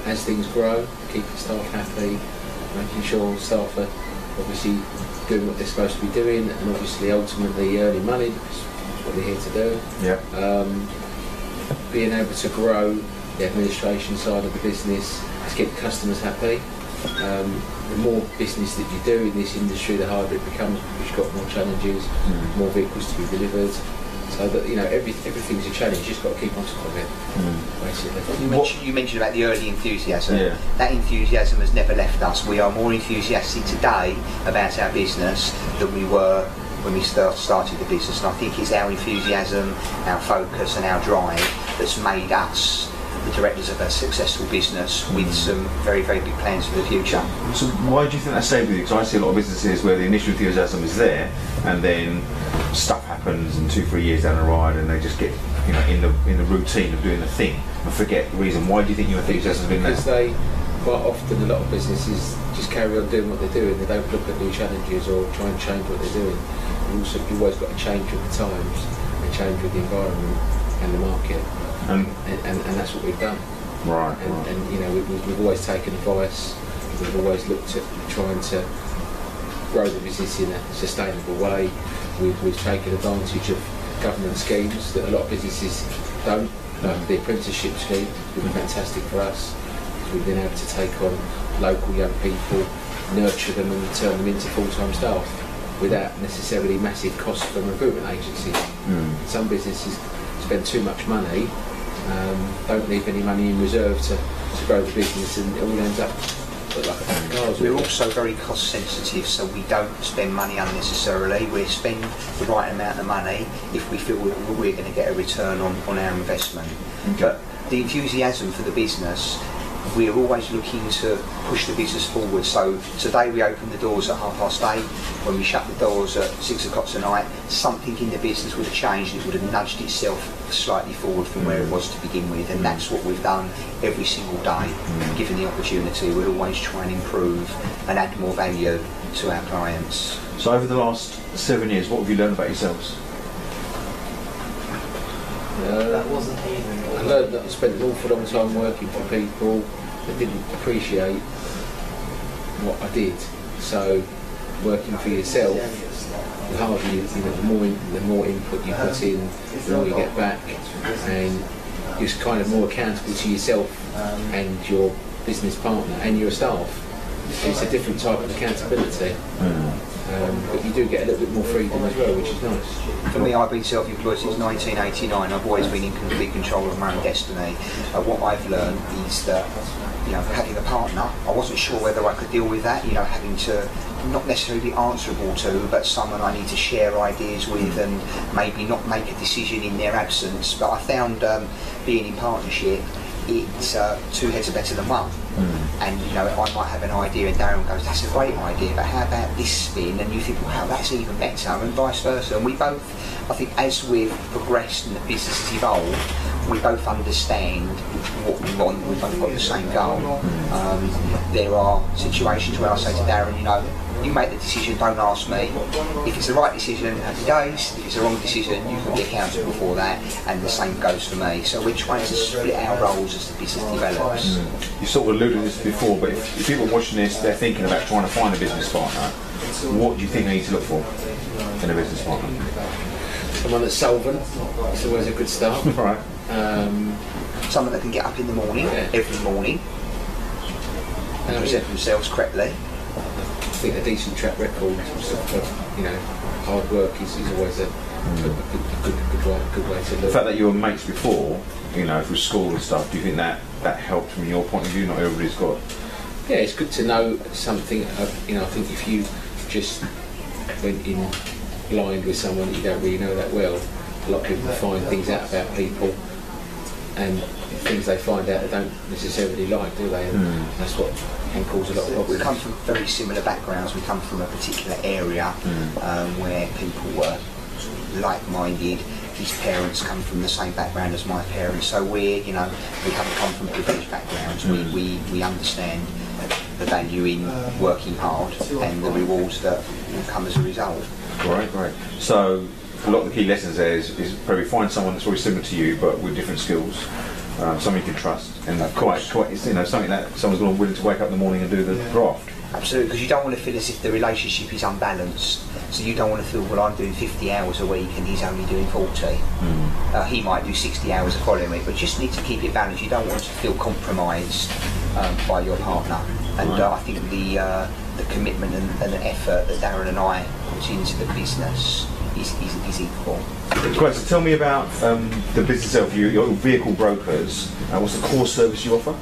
as things grow, keeping staff happy, making sure staff are obviously doing what they're supposed to be doing, and obviously ultimately earning money because that's what they're here to do. Yeah. Being able to grow the administration side of the business to keep the customers happy. The more business that you do in this industry, the harder it becomes because you've got more challenges, more vehicles to be delivered. So that, you know, everything's a challenge. You just got to keep on top of it, basically. You mentioned about the early enthusiasm. Yeah. That enthusiasm has never left us. We are more enthusiastic today about our business than we were when we started the business. And I think it's our enthusiasm, our focus, and our drive that's made us the directors of a successful business with some very, very big plans for the future. So why do you think that's stayed with you? Because I see a lot of businesses where the initial enthusiasm is there, and then stuff happens, and 2 or 3 years down the ride, and they just get, you know, in the routine of doing the thing and forget the reason. Why do you think your enthusiasm has been there? Because quite often a lot of businesses just carry on doing what they're doing. They don't look at new challenges or try and change what they're doing. You've always got to change with the times and change with the environment and the market, and that's what we've done. Right. And you know, we've always taken advice. We've always looked at trying to grow the business in a sustainable way. We've taken advantage of government schemes that a lot of businesses don't. The apprenticeship scheme has been fantastic for us. We've been able to take on local young people, nurture them and turn them into full-time staff without necessarily massive costs from recruitment agencies. Some businesses spend too much money, don't leave any money in reserve to grow the business, and it all ends up like a pack of cars. We're also very cost sensitive, so we don't spend money unnecessarily. We spend the right amount of money if we feel we're going to get a return on our investment. But the enthusiasm for the business, we're always looking to push the business forward. So today we opened the doors at 8:30. When we shut the doors at 6 o'clock tonight, something in the business would have changed. It would have nudged itself slightly forward from where it was to begin with, and that's what we've done every single day. Given the opportunity, we'll always try and improve and add more value to our clients. So over the last 7 years, what have you learned about yourselves? I learned that I spent an awful long time working for people that didn't appreciate what I did. So working for yourself, the harder the more input you put in, the more you get back, and you're kind of more accountable to yourself and your business partner and your staff. It's a different type of accountability. But you do get a little bit more freedom as well, which is nice. For me, I've been self-employed since 1989. I've always been in complete control of my own destiny. What I've learned is that, having a partner, I wasn't sure whether I could deal with that, having to not necessarily be answerable to, but someone I need to share ideas with and maybe not make a decision in their absence. But I found being in partnership, it's two heads are better than one. And I might have an idea and Darren goes, that's a great idea, but how about this spin? And you think, wow, that's even better, and vice versa. And we both, I think, as we've progressed and the business has evolved, we both understand what we want. We've both got the same goal. There are situations where I say to Darren, you make the decision, don't ask me. If it's the right decision, happy days. If it's the wrong decision, you can be accountable for that, and the same goes for me. So we're trying to split our roles as the business develops. You sort of alluded to this before, but if people are watching this, they're thinking about trying to find a business partner, what do you think they need to look for in a business partner? Someone that's solvent, it's always a good start. Right. Someone that can get up in the morning, every morning, and present themselves correctly. I think a decent track record of hard work is always a good way to look. The fact that you were mates before, through school and stuff, do you think that helped from your point of view? Not everybody's got. Yeah, it's good to know something. I think if you just went in blind with someone that you don't really know that well, a lot of people find things out about people, and things they find out they don't necessarily like, do they? And that's what can cause a lot of problems. We come from very similar backgrounds. We come from a particular area where people were like-minded. His parents come from the same background as my parents, so we haven't come from privileged backgrounds. We understand the value in working hard and the rewards that come as a result. Right. So a lot of the key lessons there is probably find someone that's very similar to you but with different skills, someone you can trust, and quite something that someone's willing to wake up in the morning and do the draft. Absolutely, because you don't want to feel as if the relationship is unbalanced. So you don't want to feel, well, I'm doing 50 hours a week and he's only doing 40. He might do 60 hours the following week, but you just need to keep it balanced. You don't want to feel compromised by your partner. And I think the commitment and the effort that Darren and I put into the business is equal. Great, so tell me about the business itself, your vehicle brokers. What's the core service you offer?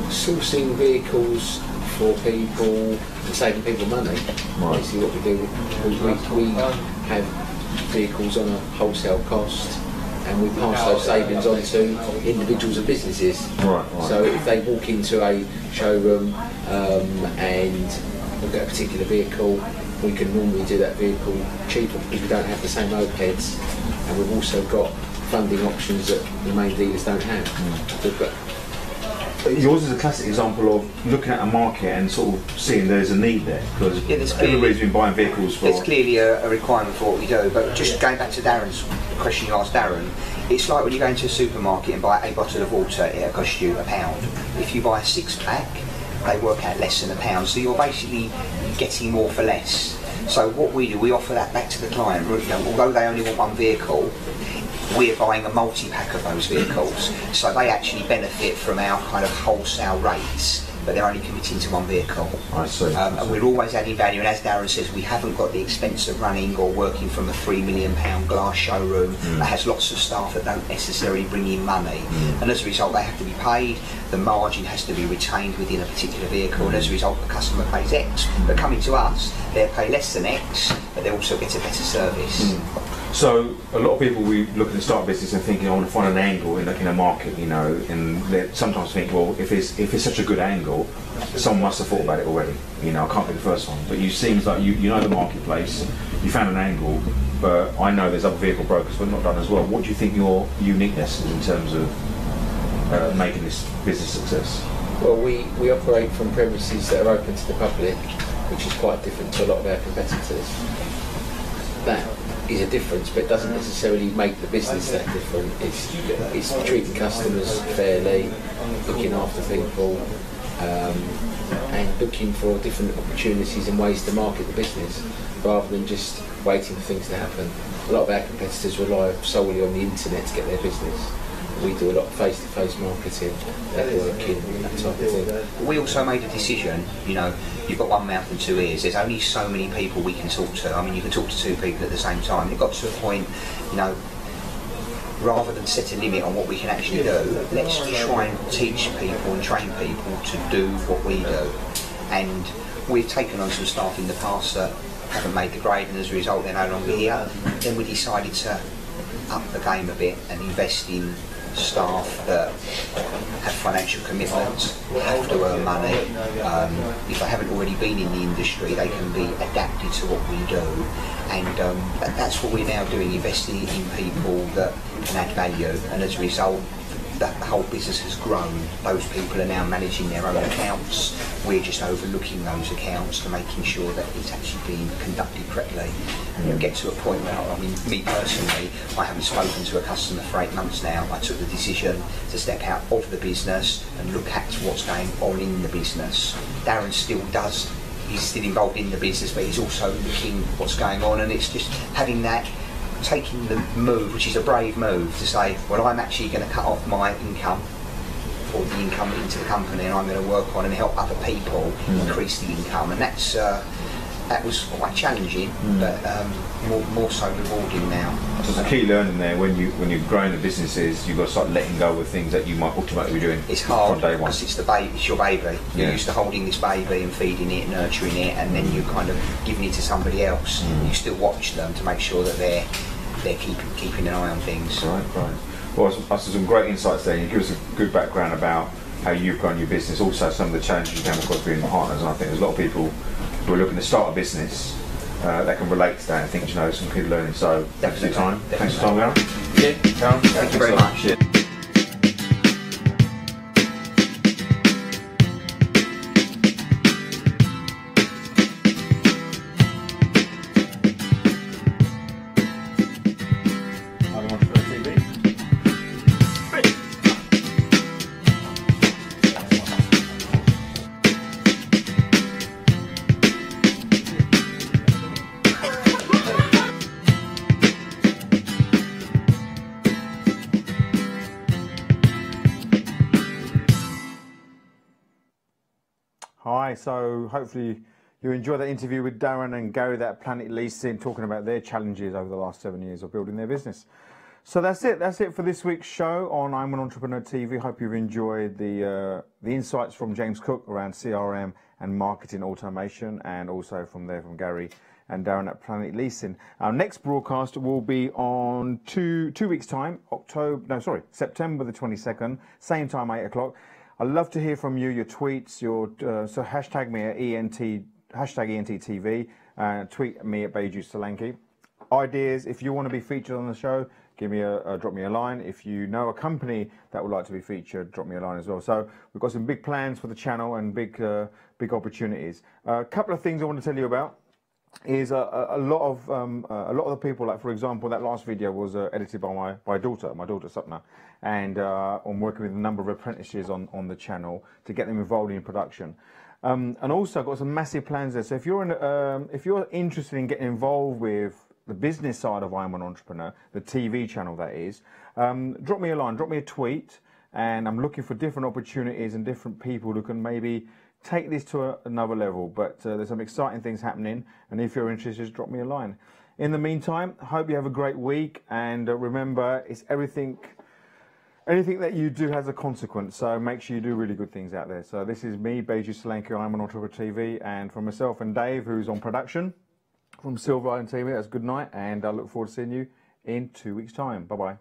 Sourcing vehicles for people and saving people money. Right. Basically what we do, we have vehicles on a wholesale cost, and we pass those savings on to individuals and businesses. Right. So if they walk into a showroom and look at a particular vehicle, we can normally do that vehicle cheaper because we don't have the same overheads, and we've also got funding options that the main dealers don't have. We've got yours is a classic example of looking at a market and sort of seeing there's a need there, because everybody's been buying vehicles for... There's clearly a requirement for what we do, but just going back to Darren's question you asked Darren, it's like when you go into a supermarket and buy a bottle of water, it'll cost you £1. If you buy a 6-pack, they work out less than £1, so you're basically getting more for less. So what we do, we offer that back to the client. You know, although they only want one vehicle, we're buying a multi-pack of those vehicles, so they actually benefit from our kind of wholesale rates, but they're only committing to one vehicle. I see. And we're always adding value, and as Darren says, we haven't got the expense of running or working from a £3 million glass showroom that has lots of staff that don't necessarily bring in money, and as a result they have to be paid, the margin has to be retained within a particular vehicle, and as a result the customer pays X, but coming to us they'll pay less than X, but they also get a better service. So a lot of people, we look at the start business and thinking, I want to find an angle in a market, you know, and they sometimes think, well, if it's such a good angle, someone must have thought about it already. You know, I can't be the first one. But you seems like you know the marketplace, you found an angle, but I know there's other vehicle brokers but not done as well. What do you think your uniqueness is in terms of making this business success? Well, we operate from premises that are open to the public, which is quite different to a lot of our competitors. That is a difference, but it doesn't necessarily make the business that different. It's treating customers fairly, looking after people, and looking for different opportunities and ways to market the business, rather than just waiting for things to happen. A lot of our competitors rely solely on the internet to get their business. We do a lot of face-to-face marketing, networking, that type of thing. We also made a decision, you know, you've got one mouth and two ears, there's only so many people we can talk to. I mean, you can talk to two people at the same time. It got to a point, you know, rather than set a limit on what we can actually do, let's try and teach people and train people to do what we do. And we've taken on some staff in the past that haven't made the grade, and as a result they're no longer here. Then we decided to up the game a bit and invest in staff that have financial commitments, have to earn money. If they haven't already been in the industry, they can be adapted to what we do, and that's what we're now doing, investing in people that can add value, and as a result the whole business has grown. Those people are now managing their own accounts. We're just overlooking those accounts to making sure that it's actually being conducted correctly. And you'll get to a point where, I mean, me personally, I haven't spoken to a customer for 8 months now. I took the decision to step out of the business and look at what's going on in the business. Darren still does, he's still involved in the business, but he's also looking what's going on, and it's just having that, taking the move, which is a brave move, to say, well, I'm actually going to cut off my income, or the income into the company, and I'm going to work on and help other people increase the income, and that's that was quite challenging, but more so rewarding now. So there's a key learning there when you're growing the businesses, you've got to start letting go of things that you might ultimately be doing. It's hard on day one. because it's the baby, it's your baby. You're used to holding this baby and feeding it, nurturing it, and then you're kind of giving it to somebody else. You still watch them to make sure that they're keeping an eye on things. Right. Well, that's some great insights there. You give us a good background about how you've grown your business, also some of the challenges you came across being partners, and I think there's a lot of people who are looking to start a business that can relate to that and think, you know, some good learning. So thanks for your time. Thanks for your time, Darren. Yeah. Darren, Thank you very much. Yeah. Hi, so hopefully you enjoyed that interview with Darren and Gary, that Planet Leasing, talking about their challenges over the last 7 years of building their business. So that's it for this week's show on I'm an Entrepreneur TV. Hope you've enjoyed the insights from James Cook around CRM and marketing automation, and also from Gary and Darren at Planet Leasing. Our next broadcast will be on two weeks' time, September the 22nd, same time, 8 o'clock. I'd love to hear from you, your tweets, so hashtag me at EntTv, tweet me at Beju Solanki. Ideas, if you want to be featured on the show, give me drop me a line. If you know a company that would like to be featured, drop me a line as well. So we've got some big plans for the channel and big opportunities. A couple of things I want to tell you about is a lot of the people, like for example, that last video was edited by my daughter Sapna, and I'm working with a number of apprentices on the channel to get them involved in production. And also I've got some massive plans there. So if you're interested in getting involved with the business side of I'm an Entrepreneur, the TV channel that is, drop me a line, drop me a tweet, and I'm looking for different opportunities and different people who can maybe take this to another level. But there's some exciting things happening, and if you're interested, just drop me a line. In the meantime, I hope you have a great week, and remember, it's anything that you do has a consequence, so make sure you do really good things out there. So this is me, Beju Solanke, I'm on EntrepreneurTV, and from myself and Dave, who's on production, from Silver Island TV, that's good night, and I look forward to seeing you in 2 weeks' time. Bye-bye.